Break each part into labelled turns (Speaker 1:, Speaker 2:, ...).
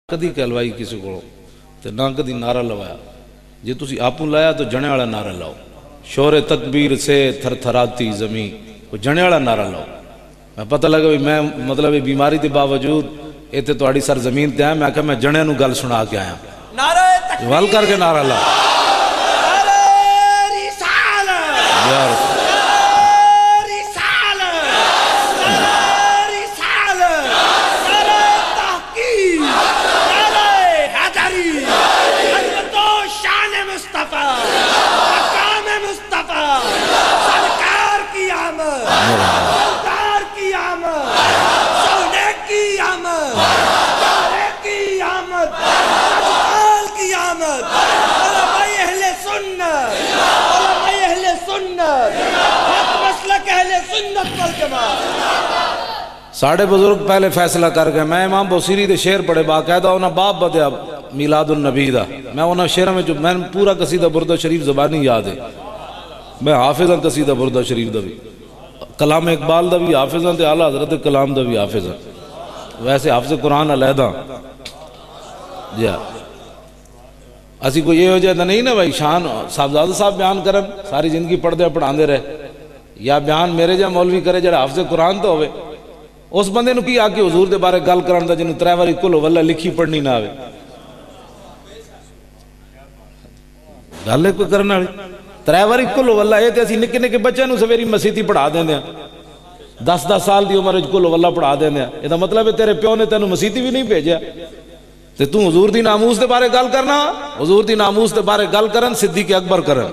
Speaker 1: کدی کہلوائی کسی کو تے نہ کدی نعرہ لوایا. جی تسی آپوں لایا تو جنے والا نعرہ لاؤ. شور تکبیر سے تھر تھراتی زمین وہ جنے والا نعرہ لاؤ. میں پتہ لگا بھی میں مطلب بیماری کے باوجود ایتھے تہاڈی سر زمین تے آیا. میں آکھا میں جنے نو گل سنا کے آیا.
Speaker 2: نعرہ تکبیر
Speaker 1: ول کر کے نعرہ لا.
Speaker 2: نعرہ رسالت
Speaker 1: یا رسول ساڑھے بزرگ پہلے فیصلہ کر گئے. میں امام بوسیری دے شعر پڑھے باقاعدہ انہاں باپ بدیا میلاد النبی دا. میں انہاں شعروں میں میں پورا قصیدہ بردہ شریف زبانی یاد ہے. میں حافظ ہاں قصیدہ بردہ شریف دا بھی, کلام اقبال دا بھی حافظ ہاں تے اعلیٰ حضرت کلام دا بھی حافظ ہاں. ویسے حافظ قرآن علیحدہ جی ہاں. اسی کوئی یہ ہو جائے نہیں نا بھائی شان صاحبزادہ صاحب بیان کرن ساری زندگی پڑھ دے پڑھاندے رہے, یا بیان میرے جا مولوی کرے جڑا حافظ قرآن تو ہوئے. اس بندے نو کی آکے حضور دے بارے گل کرن دا جنوں 3 واری کل واللہ لکھی پڑھنی نہ آوے. گل ہے کوئی کرنا 3 واری کل واللہ. یہ تے اسی نکے نکے بچے نو سویری مسیتی پڑھا دیندے ہیں, 10 سال دی عمر وچ کل واللہ پڑھا دیندے ہیں. یہ دا مطلب ہے تیرے پیو نے تینوں مسیتی بھی نہیں بھیجیا تے تو حضور دی ناموس دے بارے گل کرنا. حضور دی ناموس دے بارے گل کرن صدیق اکبر کرن,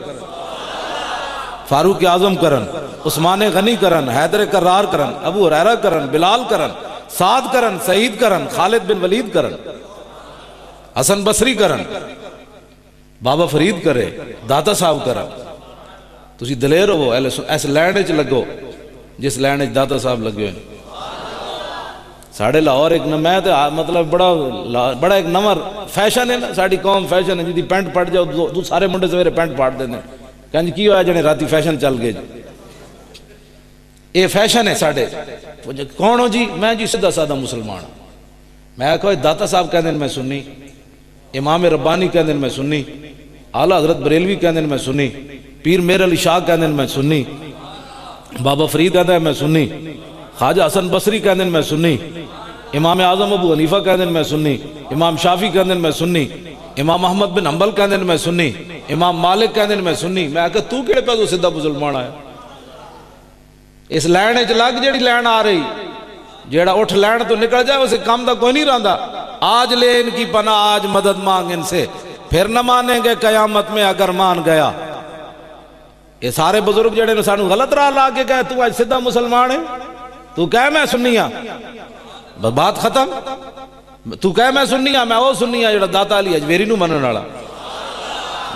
Speaker 1: فاروق اعظم کرن, عثمان غنی کرن, حیدر کرار کرن, ابو ہریرہ کرن, بلال کرن, سعد کرن, سعید کرن, خالد بن ولید کرن, حسن بصری کرن, بابا فرید کرے, داتا صاحب کرن. تسی دلیر ہو ایس لینڈ وچ لگو جس لینڈ وچ داتا صاحب لگے ہوئے. ساڑھے لاہور ایک میں تے مطلب بڑا ایک نمر فیشن ہے نا ساڑھی قوم فیشن ہے جی پینٹ پڑ جاؤ تو سارے منڈے سویرے پینٹ پاڑ دینے کہنے کی ہوا جنے راتی فیشن چل گئے. یہ فیشن ہے ساڑھے. کون ہو جی؟ میں جی سدھا سادہ مسلمان. میں کہا داتا صاحب کہنے میں سنی, امام ربانی کہنے میں سنی, اعلیٰ حضرت بریلوی کہنے میں سنی, پیر میر علی شاہ کہنے میں سنی, بابا فرید کہنے میں سنی, خواجہ حسن بصری کہنے میں سنی, امام اعظم ابو حنیفہ کہنے میں سنی, امام شافعی کہنے میں سنی, امام احمد بن حنبل کہنے میں سنی, امام مالک کہنے میں سنی. میں کہا تو کیڑے پہ تو سدھا مسلمان آیا. اس لین وچ لگ جیڑی لین آ رہی جیڑا اٹھ لین تو نکل جائے اسے کام دا کوئی نہیں رہندا. آج لے ان کی پناہ آج مدد مانگ ان سے, پھر نہ مانیں گے قیامت میں اگر مان گیا. یہ سارے بزرگ جیڑے نے سانو غلط راہ لا کے کہے تو آج سدھا مسلمان ہے. تو کہے میں سنی ہاں, بات ختم. تو کہے میں سنی ہاں, میں وہ سنی ہاں جیڑا داتا علی اجمیری نو منن والا.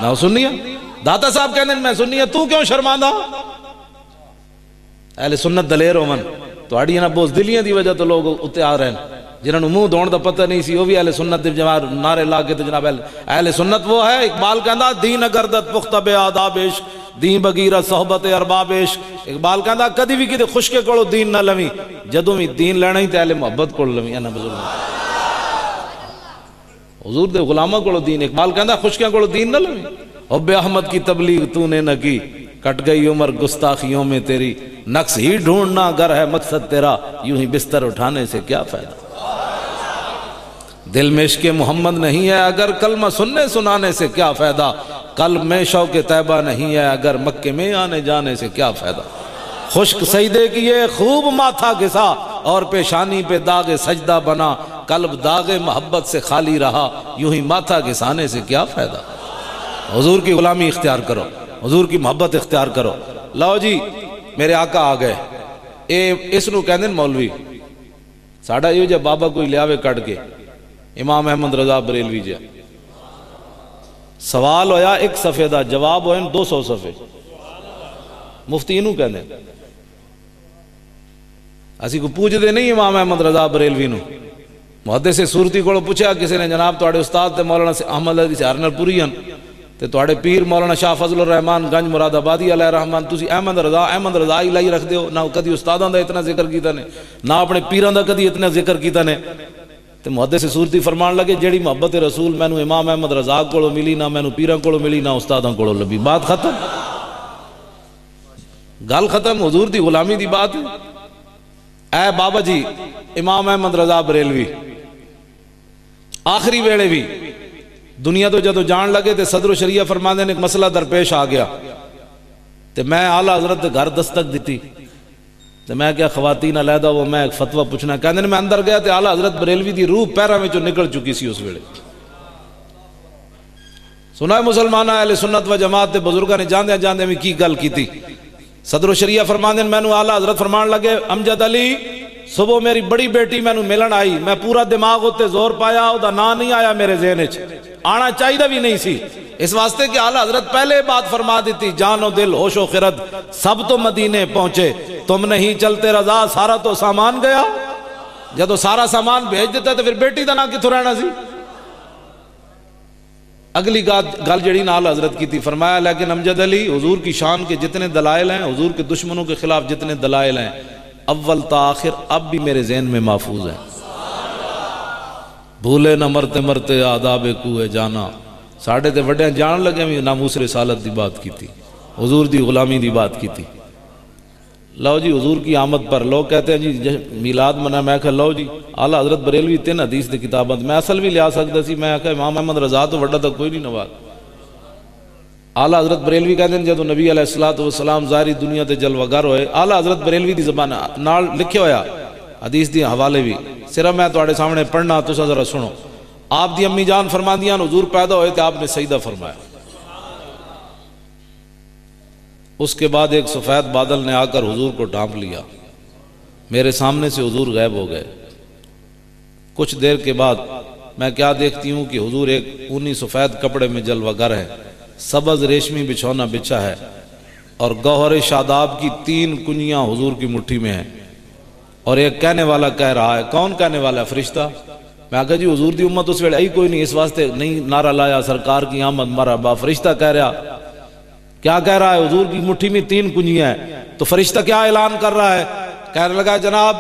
Speaker 1: میں وہ سنی ہاں, داتا صاحب کہنے میں سنی ہاں. تو کیوں شرماندہ؟ اہل سنت دلیر ہو من تو آڑی نا بوز دلیاں دی وجہ تو لوگ اتے آ رہے ہیں جنہوں نے منہ دون دا پتہ نہیں سی. وہ بھی اہل سنت دے جماعت نعرے لا کے تو جناب اہل سنت وہ ہے. اقبال کہندا دین گردت پختہ بے آدابش, دین بگیرہ صحبت اربابش. اقبال کہندا کدی بھی کدے خشکے کولو دین نہ لویں, جدوں بھی دین لینا ہی تے اہل محبت کولو لویں. انا بزرگ حضور دے غلامہ کولو دین. اقبال کہندا خشکیاں کولو دین نہ لویں. حب احمد کی تبلیغ تو نے نہ کی, کٹ گئی عمر گستاخیوں میں تیری, نقص ہی ڈھونڈنا اگر ہے مقصد تیرا, یوں ہی بستر اٹھانے سے کیا فائدہ. دل میں عشق محمد نہیں ہے اگر کلمہ سننے سنانے سے کیا فائدہ, قلب میں شوق طیبہ نہیں ہے اگر مکے میں آنے جانے سے کیا فائدہ. خشک سجدے کیے خوب ماتھا گھسا اور پیشانی پہ داغ سجدہ بنا, قلب داغ محبت سے خالی رہا, یوں ہی ماتھا گھسانے سے کیا فائدہ. حضور کی غلامی اختیار کرو, حضور کی محبت اختیار کرو. لو جی میرے آقا آ گئے. اس نو کہندے مولوی ساڑھا یہ جب بابا کوئی لیاوے کٹ کے امام احمد رضا بریلوی جا سوال ہویا 1 صفحے دا, جواب ہوئے 200 صفحے. مفتی انہوں کہندے اسی کو پوچھ دے نہیں امام احمد رضا بریلوی نو. محدث صورتی کو پوچھا کسی نے جناب توڑے استاد تے مولانا احمد علی سے ہرنر پوری ہن تے توڑے پیر مولانا شاہ فضل الرحمن گنج مراد آبادی علیہ الرحمن تسی احمد رضا ہی لائی رکھ دیو. نہ کدی استاداں دا اتنا ذکر کیتا نے, نہ اپنے پیراں دا کدی اتنا ذکر کیتا نے. تو محدث صورتی فرمان لگے جیڑی محبت رسول مینو امام احمد رضا کو ملی نہ مینو پیراں کو ملی نہ استاداں کو لبھی. بات ختم، گل ختم. حضور دی غلامی دی بات ہے. اے بابا جی امام احمد رضا بریلوی آخری ویلے بھی دنیا تو جدو جان لگے تے صدر و شریعہ فرماندے نے ایک مسئلہ درپیش آ گیا تے میں اعلیٰ حضرت گھر دستک دیتی تے میں کیا خواتین علیحدہ وہ میں ایک فتوہ پوچھنا کہندے نے میں اندر گیا تے اعلیٰ حضرت بریلوی دی روح پیرا میں جو نکل چکی سی اس ویلے. سنا ہے مسلمانہ اہل سنت و جماعت تے بزرگاں نے جاندے جاندے میں کی گل کیتی. صدر و شریعہ فرماندے میں نو اعلیٰ حضرت فرمان لگے امجد علی صبح میری بڑی بیٹی میں نو ملن آئی میں پورا دماغ ہوتے زور پایا او دا نا نہیں آیا میرے ذہن وچ آنا چاہیے بھی نہیں سی اس واسطے کہ اعلیٰ حضرت پہلے بات فرما دیتی جان و دل ہوش و خرد سب تو مدینے پہنچے تم نہیں چلتے رضا سارا تو سامان گیا. جدو سارا سامان بھیج دیتا تو پھر بیٹی دا نا کتھوں رہنا سی. اگلی گل جڑی نال حضرت کی تھی فرمایا لیکن امجد علی حضور کی شان کے جتنے دلائل ہیں حضور کے دشمنوں کے خلاف جتنے دلائل ہیں اول تا آخر اب بھی میرے ذہن میں محفوظ ہیں. بھولے نہ مرتے مرتے آداب کوئے جانا ساڑھے تے وڈیاں جان لگے میں ناموس رسالت دی بات کی تھی حضور دی غلامی دی بات کی تھی. لو جی حضور کی آمد پر لوگ کہتے ہیں جی میلاد منا میں کہا لو جی اعلیٰ حضرت بریلوی 3 حدیث دی کتابت میں اصل بھی لیا سکتا سی میں کہا امام احمد رضا تو وڈا تک کوئی نہیں نواز. اعلیٰ حضرت بریلوی کہتے ہیں جدو نبی علیہ السلام ظاہری دنیا تے جلوہ گر ہوئے اعلیٰ حضرت بریلوی دی زبان نال لکھے ہویا حدیث دی حوالے بھی صرف میں تواڈے سامنے پڑھنا تساں ذرا سنو. آپ دی امی جان فرماندیاں حضور پیدا ہوئے تے آپ نے سجدہ فرمایا. اس کے بعد ایک سفید بادل نے آ کر حضور کو ڈھانپ لیا میرے سامنے سے حضور غائب ہو گئے. کچھ دیر کے بعد میں کیا دیکھتی ہوں کہ حضور ایک اونی سفید کپڑے میں جلوہ گر ہے سبز ریشمی بچھونا بچھا ہے اور گوہر شاداب کی 3 کنیاں حضور کی مٹھی میں ہیں اور ایک کہنے والا کہہ رہا ہے. کون کہنے والا ہے؟ فرشتہ. میں کہا جی حضور دی امت اس ویلے آئی کوئی نہیں اس واسطے نہیں نعرہ لایا سرکار کی آمد مرحبا. فرشتہ کہہ رہا کیا کہہ رہا ہے؟ حضور کی مٹھی میں 3 کنیاں ہیں. تو فرشتہ کیا اعلان کر رہا ہے؟ کہنے لگا جناب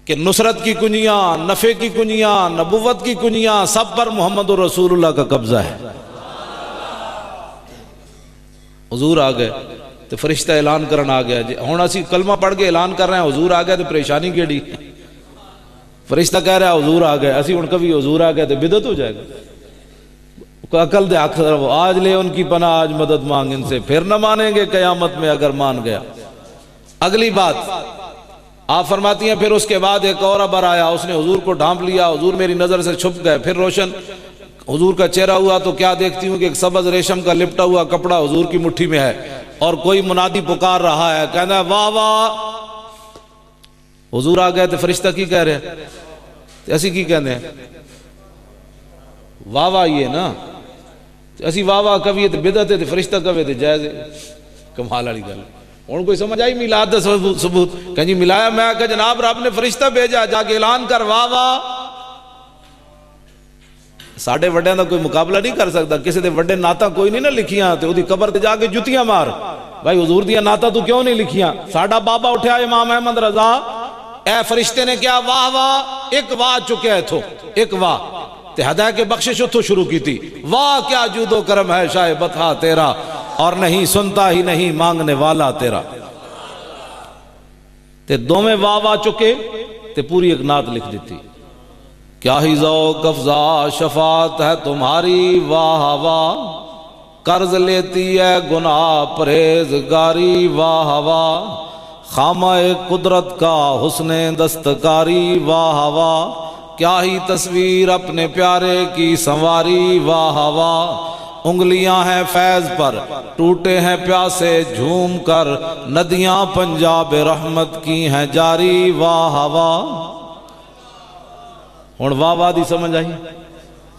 Speaker 1: کہ نصرت کی کنیاں نفع کی کنیاں نبوت کی کنیاں سب پر محمد رسول اللہ کا قبضہ ہے. حضور آ گئے تو فرشتہ اعلان کرنا آ گیا جی ہوں اسی کلمہ پڑھ کے اعلان کر رہے ہیں حضور آ گئے تو پریشانی کیڑی. فرشتہ کہہ رہا ہے حضور آ گئے اسی ہوں کبھی حضور آ گئے تو بدعت ہو جائے گا. عقل دے اکثر وہ آج لے ان کی پناہ آج مدد مانگ ان سے پھر نہ مانیں گے قیامت میں اگر مان گیا. اگلی بات آپ فرماتی ہیں پھر اس کے بعد ایک اور ابر آیا اس نے حضور کو ڈھانپ لیا حضور میری نظر سے چھپ گئے. پھر روشن حضور کا چہرہ ہوا تو کیا دیکھتی ہوں کہ ایک سبز ریشم کا لپٹا ہوا کپڑا حضور کی مٹھی میں ہے اور کوئی منادی پکار رہا ہے کہنا ہے واہ واہ. حضور آ گئے تو فرشتہ کی کہہ رہے ہیں ایسی کی کہنے ہیں واہ واہ یہ نا اسی واہ واہ کبھی تو بدعت ہے فرشتہ کبھی تو جائز ہے. کمال والی گل ہوں کوئی سمجھ آئی میلاد دا ثبوت کہ جی ملایا میں کہ جناب رب نے فرشتہ بھیجا جا کے اعلان کر واہ واہ. ساڑھے وڈیاں دا کوئی مقابلہ نہیں کر سکتا کسی دے وڈے نعتاں کوئی نہیں نہ لکھیاں تے دی قبر تے جا کے جتیاں مار بھائی حضور دیا نعتاں تو کیوں نہیں لکھیاں. ساڑھا بابا اٹھیا امام احمد رضا اے فرشتے نے کیا واہ واہ ایک واہ چکے ہے تھو ایک واہ تے ہدایت کے بخشش اتھو شروع کی تھی. واہ کیا جود و کرم ہے شاہ بطحہ تیرا اور نہیں سنتا ہی نہیں مانگنے والا تیرا. تے دو میں واہ واہ چکے تے پوری ایک نعت لکھ دیتی. کیا ہی ذوق افزا شفاعت ہے تمہاری واہ واہ قرض لیتی ہے گناہ پرہیزگاری واہ واہ خامہ قدرت کا حسن دستکاری واہ واہ کیا ہی تصویر اپنے پیارے کی سنواری واہ واہ انگلیاں ہیں فیض پر ٹوٹے ہیں پیاسے جھوم کر ندیاں پنجاب رحمت کی ہیں جاری واہ واہ. ہوں واہ واہ دی سمجھ آئی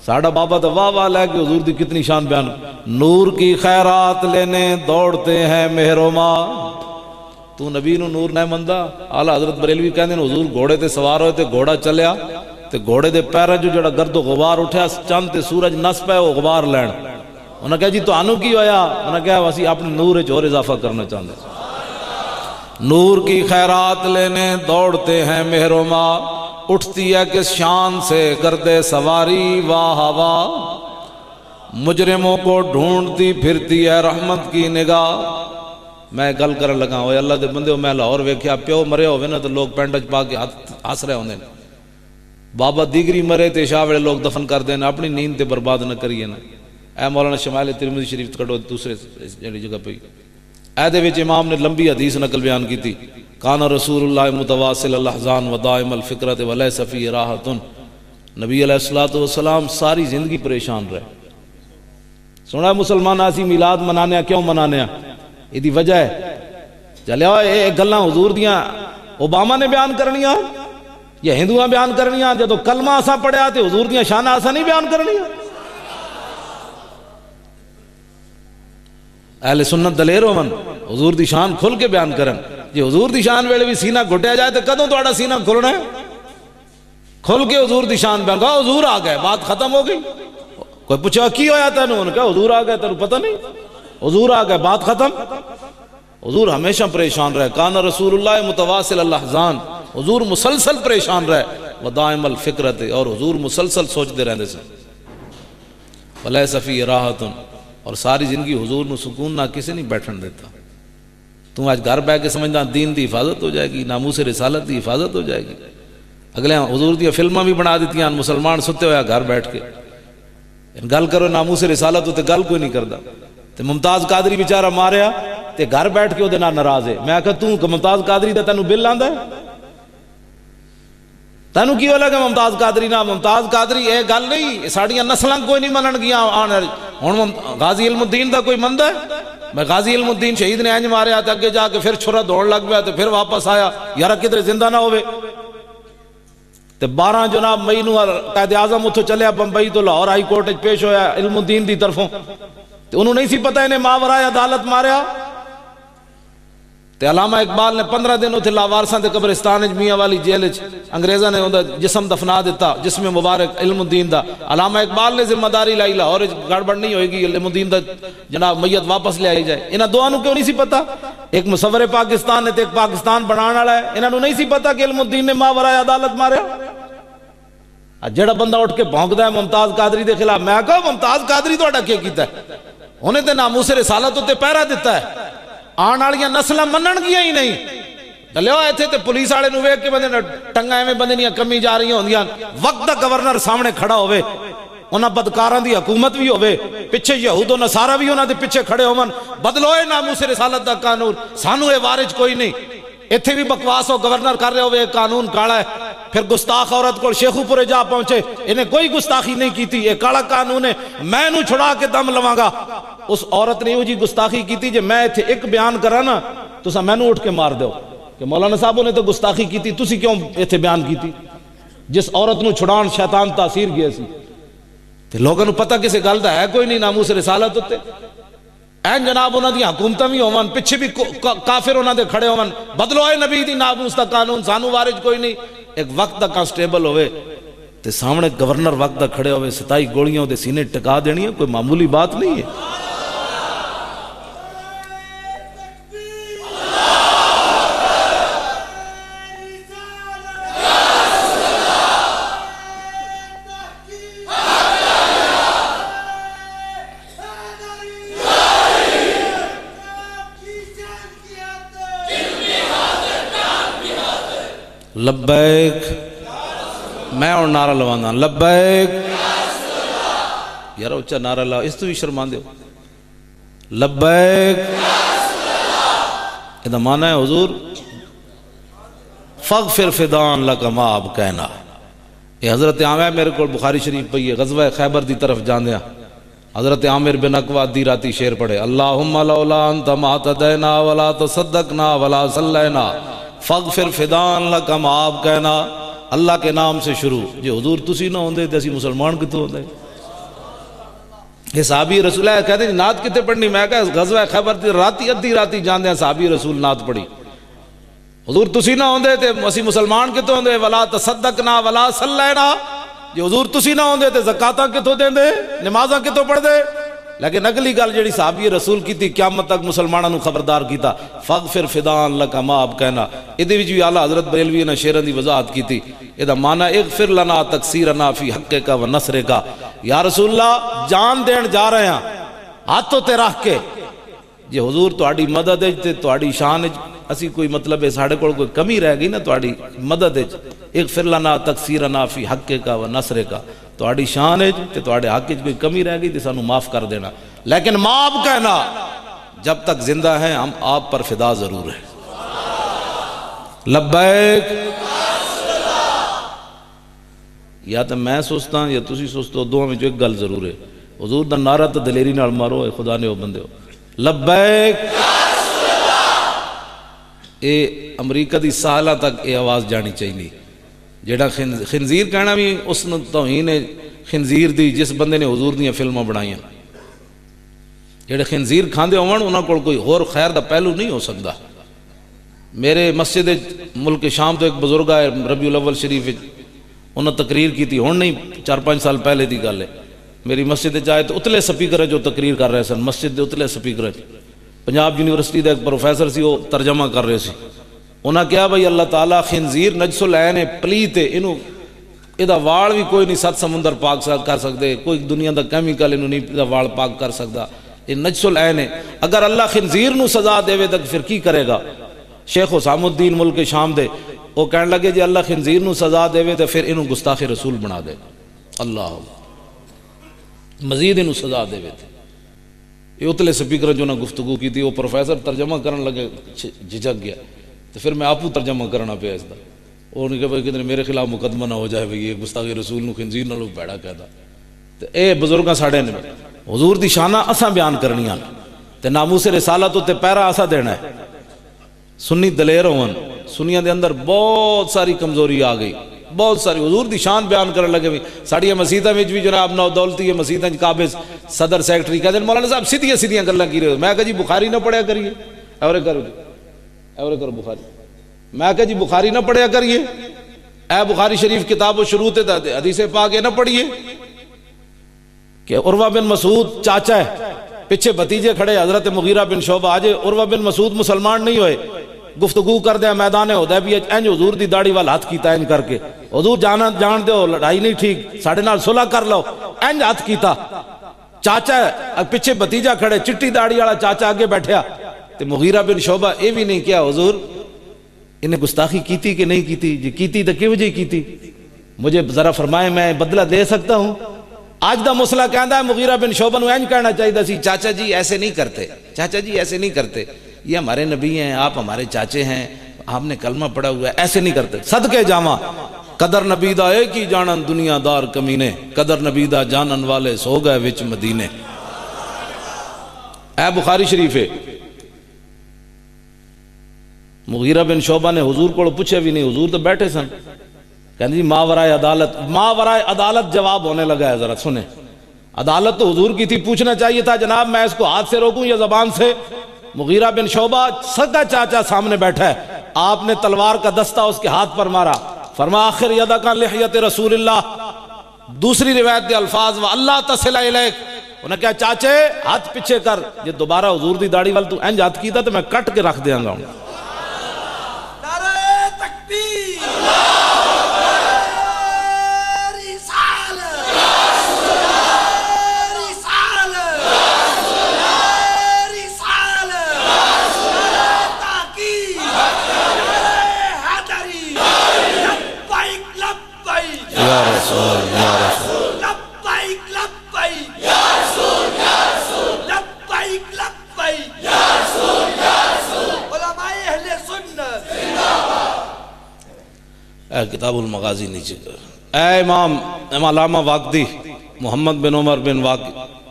Speaker 1: ساڑھا بابا تو واہ واہ لے کے حضور دی کتنی شان بیان. نور کی خیرات لینے دوڑتے ہیں مہروما تو نبی نو نور نہ مندہ. اعلیٰ حضرت بریلوی کہندے ہیں حضور گھوڑے تے سوار ہوئے تے گھوڑا چلیا تے گھوڑے دے پیرہ جو جڑا گرد و غبار اٹھیا چند تے سورج نس پہ وہ غبار لین. انہوں نے کہا جی تو آنو کی ہویا انہوں نے کہا وسی اپنے نور اور اضافہ کرنا چاہتے. نور کی خیرات لینے دوڑتے ہیں مہروما اٹھتی ہے کس شان سے گردے سواری واہ واہ، مجرموں کو ڈھونڈتی پھرتی ہے رحمت کی نگاہ۔ میں گل کرن لگا ہوئے اللہ دے بندے میں لاہور ویکھیا پیو مرے ہوئے نا تو لوگ پینڈج پا کے ہس رہے ہوندے، بابا دیگری مرے تے شاہ ویلے لوگ دفن کر دینا، اپنی نیند تے برباد نہ کریے نا۔ اے مولانا شمائل ترمذی شریف کٹو دوسرے جڑی جگہ پہ اے دے وچ امام نے لمبی حدیث نقل بیان کی تھی، کان رسول اللہ متواصل الاحزان ودائم الفکرۃ ولیس فی راحۃ، نبی علیہ الصلوۃ والسلام ساری زندگی پریشان رہے۔ سنا مسلمان اسی میلاد منانے کیوں منانے یہ دی وجہ ہے چلیا یہ گلاں حضور دیاں اوباما نے بیان کرنیاں یا ہندوواں بیان کرنیاں، جدو کلمہ اساں پڑھیا تے حضور دیاں شاناں اساں نہیں بیان کرنیاں۔ اہل سنت دلیر ہوون حضور دی شان کھل کے بیان کرن، جی حضور دی شان ویلے بھی سینہ گھٹیا جائے تو کدوں تہاڈا سینہ کھلنا ہے؟ کھل کے حضور دی شان بیان کہا حضور آ گئے، بات ختم ہو گئی۔ کوئی پوچھا کی ہویا تینوں؟ انہوں نے کہا حضور آ گئے، تینوں پتہ نہیں؟ حضور آ گئے، بات ختم۔ حضور ہمیشہ پریشان رہے، کان رسول اللہ متواصل الاحزان، حضور مسلسل پریشان رہے، ودائم الفکرت، اور حضور مسلسل سوچتے رہتے سے، ولیس فی راحۃ، اور ساری زندگی حضور نو سکون نہ کسی نہیں بیٹھن دیتا۔ تم آج گھر بیٹھ کے سمجھنا دین دی حفاظت ہو جائے گی، ناموس رسالت دی حفاظت ہو جائے گی۔ اگلے حضور دی فلماں بھی بنا دیتی ہیں، مسلمان ستے ہویا گھر بیٹھ کے گل کرو ناموس رسالت ہوتے گل کوئی نہیں کردا۔ تے ممتاز قادری بیچارہ ماریا تے گھر بیٹھ کے وہ ناراض ہے۔ میں کہا تو ممتاز قادری دا تینوں بل آندا ہے؟ تینوں کی ہو لگا ممتاز قادری نہ ممتاز قادری اے گل نہیں، ساڑیاں نسلاں کوئی نہیں منن گیا۔ ہن غازی علم الدین دا کوئی مندا ہے؟ میں غازی علم الدین شہید نے انج ماریا تے اگے جا کے پھر چھرا دوڑ لگ پیا تے پھر واپس آیا، یار کدھر زندہ نہ ہوئے۔ تے 12 جناب مئی نو قائد اعظم اتھوں چلیا بمبئی تو لاہور ہائی کورٹ وچ پیش ہویا علم الدین دی طرفوں، تے انہوں نہیں سی پتہ انہیں ماورائے عدالت ماریا۔ تے علامہ اقبال نے 15 دن اتھے لاوارساں تے قبرستان وچ میاں والی جیل وچ انگریزاں نے اوندا جسم دفنا دیتا، جسم مبارک علم الدین دا۔ علامہ اقبال نے ذمہ داری لائی لاہور وچ گڑبڑ نہیں ہوئے گی، علم الدین دا جناب میت واپس لے آئی جائے۔ انہاں دوواں نوں کیوں نہیں سی پتہ؟ ایک مصور پاکستان نے تے ایک پاکستان بنان والا ہے، انہاں نوں نہیں سی پتہ کہ علم الدین نے ماورائے عدالت ماریا۔ جڑا بندہ اٹھ کے بھونکدا ہے ممتاز قادری دے خلاف، میں کہا ممتاز قادری تہاڈا کی کیتا ہے؟ انہیں تے ناموس رسالت تے پہرا دیتا ہے، آن والیاں نسلاں منن گیاں ہی نہیں۔ چلے ہو ایتھے تے پولیس والے نوں ویکھ کے بندے ٹنگاں ایویں بندے دیاں کمی جا رہی ہوندیاں، وقت دا گورنر سامنے کھڑا ہوئے، انہاں بدکاراں دی حکومت بھی ہوئے، پیچھے یہود و نصارہ بھی انہاں دے پیچھے کھڑے ہون، بدلو اے ناموس رسالت دا قانون، سانو اے وارج کوئی نہیں۔ ایتھے بھی بکواس ہو، گورنر کر رہے ہوئے قانون کالا ہے، پھر گستاخ عورت کو شیخو پورے جا پہنچے، انہیں کوئی گستاخی نہیں کی تھی، یہ کالا قانون ہے، میں نو چھڑا کے دم لواں گا۔ اس عورت نے جی گستاخی کی تھی، جے میں ایتھے ایک بیان کرا نا تو سا میں نو اٹھ کے مار دو کہ مولانا صاحبوں نے تو گستاخی کی تھی، تسی کیوں ایتھے بیان کی تھی؟ جس عورت نو چھڑان شیطان تاثیر گیا سی تے لوگوں نو پتہ کسے گل دا ہے کوئی نہیں، ناموس رسالت ہوتے این جناب انہاں دی حکومتاں بھی ہون، پیچھے بھی کافر انہاں دے کھڑے ہون، بدلو اے نبی دی ناموس دا قانون، سانو وارج کوئی نہیں۔ ایک وقت دا کانسٹیبل ہوئے تے سامنے گورنر وقت دا کھڑے ہوئے، 27 گولیاں دے سینے ٹکا دینی ہے، کوئی معمولی بات نہیں ہے۔ لبیک، میں اور نعرہ لوانا لبیک، یار اچھا نعرہ لوا، اس تو بھی شرمان دے ہو، لبیک، یہ دا معنی ہے حضور فغفر فدان لکا ما اب کہنا۔ یہ حضرت عامر میرے کو بخاری شریف پہ یہ غزوہ خیبر دی طرف جان دیا، حضرت عامر بن اقوا دی راتی شیر پڑھے، اللہم لولا انت ما تدینا ولا تصدقنا ولا صلینا فغفر فدان لکا ما اب کہنا۔ اللہ کے نام سے شروع، جی حضور تسی نہ ہوندے تے اسی مسلمان کتوں ہوندے؟ یہ صحابی رسول اللہ کہتے ہیں نعت کتے پڑھنی؟ میں کہا غزوہ خیبر دی راتی ادھی راتی جان دیا صحابی رسول نعت پڑھی، حضور تسی نہ ہوندے تے اسی مسلمان کتوں ہوندے؟ ولا تصدقنا ولا صلینا، جی حضور تسی نہ ہوندے تے زکاتاں کتوں دیندے، نمازاں کتوں پڑھ دے؟ لیکن اگلی گل جڑی صحابی رسول کی تھی قیامت تک مسلمانوں نو خبردار کیتا فغفر فدان لک ما اب کہنا ادھے وچ بھی اعلیٰ حضرت بریلوی نے شیراں دی وضاحت کی تھی ادا معنی اغفر لنا تقصیرنا فی حقک و نصرک یا رسول اللہ جان دین جا رہے ہیں ہاتھوں تے رکھ کے جے حضور تہاڈی مدد وچ تے تہاڈی شان وچ اسی کوئی مطلب ہے ساڈے کول کوئی کمی رہ گئی نا تہاڈی مدد وچ اغفر لنا تقصیرنا فی حقک و نصرک تہاڈی شان وچ تے تہاڈے حق وچ کوئی کمی رہ گئی تے سانو معاف کر دینا لیکن معاف کہنا جب تک زندہ ہیں ہم آپ پر فدا ضرور ہیں لبیک یا تو میں سوچتا یا تسی سوچتے ہو دو میں جو ایک گل ضرور ہے حضور دا نعرہ تو دلیری نال مارو اے خدا نے ہو بندے ہو لبیک اے امریکہ دی ساحلہ تک اے آواز جانی چاہیے جیڑا خنزیر کہنا بھی اس نے توہین خنزیر دی جس بندے نے حضور دیاں فلمیں بنائیں جیڑے خنزیر کھاندے ہون انہاں کول کوئی اور خیر دا پہلو نہیں ہو سکتا میرے مسجد ملک شام تو ایک بزرگ ہے ربیع الاول شریف انہوں نے تقریر کی تھی ہون نہیں 4-5 سال پہلے دی گل ہے میری مسجد جائے تو اتلے سپیکر ہے جو تقریر کر رہے سن مسجد دے اتلے سپیکر ہے پنجاب یونیورسٹی دا ایک پروفیسر سی وہ ترجمہ کر رہے سی انہاں کیا بھائی اللہ تعالیٰ خنزیر نجس العین ہے پلیت ہے انہوں ادھا وال بھی کوئی نہیں 7 سمندر پاک کر سکتے کوئی دنیا دا کیمیکل انہوں نہیں ادھا وال پاک کر سکتا یہ نجس العین ہے اگر اللہ خنزیر نو سزا دے تک پھر کی کرے گا شیخ حسام الدین ملک شام دے وہ کہنے لگے جی اللہ خنزیر نو سزا دے تو پھر انہوں گستاخ رسول بنا دے اللہ مزید انہوں سزا دے یہ اتلے سپیکر جو نہ گفتگو کی تھی وہ پروفیسر ترجمہ کرنے لگے جھجک گیا تو پھر میں آپو ترجمہ کرنا پیا اس دا وہ نہیں کہ بھائی کتنے میرے خلاف مقدمہ نہ ہو جائے بھائی یہ گستاخ رسول نو خنزیر نہ لو پیڑا کہتا تو اے بزرگاں ساڑھے نے حضور دی شانہ اساں بیان کرنیاں تے ناموس رسالت تے پیرا اساں دینا ہے سنی دلیر ہون سنیاں دے اندر بہت ساری کمزوری آ گئی بہت ساری حضور دی شان بیان کرنے لگے بھی ساڑیاں مسیطہ میں بھی جناب نو دولتی ہے مسیطہ قابض صدر سیکٹری کہتے ہیں مولانا صاحب سیدھیاں گلاں کی رہے ہو میں کہا جی بخاری نہ پڑھیا کریے ایورے کرو بخاری میں کہا جی بخاری نہ پڑھیا کریے اے بخاری شریف کتاب و شروط حدیث پاک نہ پڑھیے کہ عروہ بن مسعود چاچا ہے پیچھے بھتیجے کھڑے حضرت مغیرہ بن شعبہ آجے عروہ بن مسعود مسلمان نہیں ہوئے گفتگو کر دیں میدان حدیبیہ اینج حضور دی داڑھی وال ہاتھ کیتا اینج کر کے حضور جان دے ہو لڑائی نہیں ٹھیک ساڑھے نال صلح کر لو اینج ہاتھ کیتا چاچا ہے پیچھے بھتیجا کھڑے چٹی داڑھی والا چاچا آگے بیٹھیا تے مغیرہ بن شعبہ اے بھی نہیں کیا حضور انہیں گستاخی کیتی کہ نہیں کیتی جی کیتی تو کیوں وجہ کیتی مجھے ذرا فرمائے میں بدلہ دے سکتا ہوں آج دا مسئلہ کہندا ہے مغیرہ بن شعبہ نو اینج کہنا چاہیے سی چاچا جی ایسے نہیں کرتے چاچا جی ایسے نہیں کرتے یہ ہمارے نبی ہیں آپ ہمارے چاچے ہیں آپ نے کلمہ پڑھا ہوا ہے ایسے نہیں کرتے صدقے جاواں قدر نبی دا ایک ہی جانن دنیا دار کمینے قدر نبی دا جانن والے سو گئے وچ مدینے اے بخاری شریف ہے مغیرہ بن شعبہ نے حضور کو پوچھے بھی نہیں حضور تو بیٹھے سن کہنے جی ماورائے عدالت جواب ہونے لگا ہے ذرا سنیں عدالت تو حضور کی تھی پوچھنا چاہیے تھا جناب میں اس کو ہاتھ سے روکوں یا زبان سے مغیرہ بن شعبہ سگا چاچا سامنے بیٹھا ہے آپ نے تلوار کا دستہ اس کے ہاتھ پر مارا فرما آخر یدک لحیت رسول اللہ دوسری روایت دے الفاظ اللہ تصل الیک انہیں کہا چاچے ہاتھ پیچھے کر یہ دوبارہ حضور دی داڑھی وال تو اینج ہاتھ کیتا تو میں کٹ کے رکھ دیاں گا کتاب المغازی نیچے اے امام علامہ واقدی محمد بن عمر بن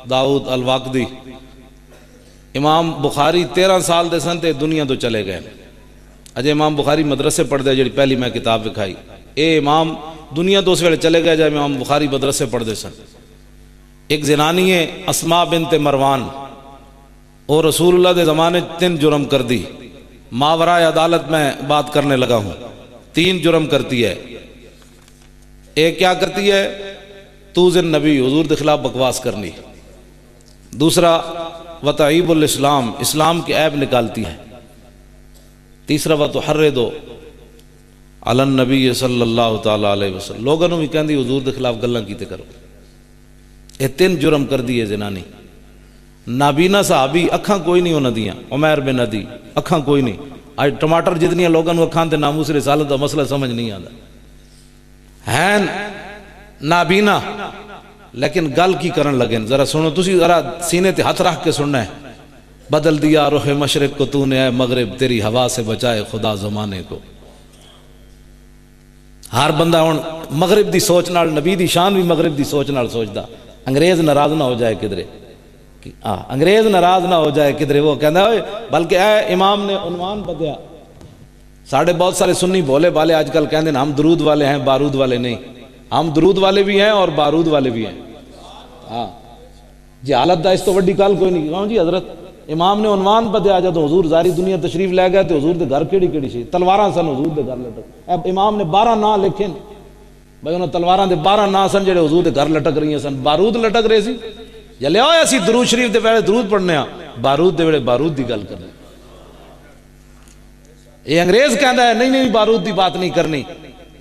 Speaker 1: داؤد الواقدی امام بخاری 13 سال دے سن تے دنیا تو چلے گئے اجے امام بخاری مدرسے پڑھ دے جڑی پہلی میں کتاب دکھائی اے امام دنیا تو اس ویلے چلے گئے جب امام بخاری مدرسے پڑھ دے سن ایک زنانی ہے اسماء بنت مروان اور رسول اللہ دے زمانے 3 جرم کر دی ماورائے عدالت میں بات کرنے لگا ہوں 3 جرم کرتی ہے ایک کیا کرتی ہے توزن نبی حضور دے خلاف بکواس کرنی دوسرا وتعیب الاسلام، اسلام کے عیب نکالتی ہے۔ تیسرا وتحرض علی النبی صلی اللہ تعالی علیہ وسلم، لوگوں نے بھی کہندی حضور دے خلاف گلاں کیتے کرو۔ یہ 3 جرم کر دیے زنانی۔ نابینا صحابی اکھاں کوئی نہیں انہاں دیاں، عمیر بن عدی اکھاں کوئی نہیں۔ آج ٹماٹر جتنی لوگوں نے اکھاں تے ناموس رسالت دا مسئلہ سمجھ نہیں آتا، ہیں نابینا لیکن گل کی کرن لگے۔ ذرا سنو، تسی ذرا سینے تے ہاتھ رکھ کے سننا ہے۔ بدل دیا رخ مشرق کو تو نے، اے مغرب تیری ہوا سے بچائے خدا زمانے کو۔ ہر بندہ ہن مغرب دی سوچ نال، نبی دی شان بھی مغرب دی سوچ نال سوچدا۔ انگریز ناراض نہ ہو جائے کدھرے، انگریز ناراض نہ ہو جائے کدھرے، وہ کہندا ہے بلکہ اے امام نے عنوان بدیا۔ ساڑھے بہت سارے سنی بھولے بالے آج کل کہندے ہم درود والے ہیں بارود والے نہیں، ہم درود والے بھی ہیں اور بارود والے بھی ہیں۔ ہاں جی، حالت دا اس تو وڈی گل کوئی نہیں۔ کہوں جی حضرت امام نے عنوان بدیا، جدوں حضور ظاہری دنیا تشریف لے گئے تو حضور دے گھر کیڑی کیڑی سی، تلواراں سن حضور دے گھر لٹک۔ امام نے 12 نام لکھے، بھائی انہوں تلواراں دے 12 نام سن جڑے حضور دے گھر لٹک رہی ہیں سن، بارود لٹک رہے سی۔ جلے آئے اسی درود شریف دے ویلے درود پڑھنے ہاں، بارود دے ویلے بارود دی گل کرنے۔ یہ انگریز کہندا ہے نہیں نہیں بارود دی بات نہیں کرنی۔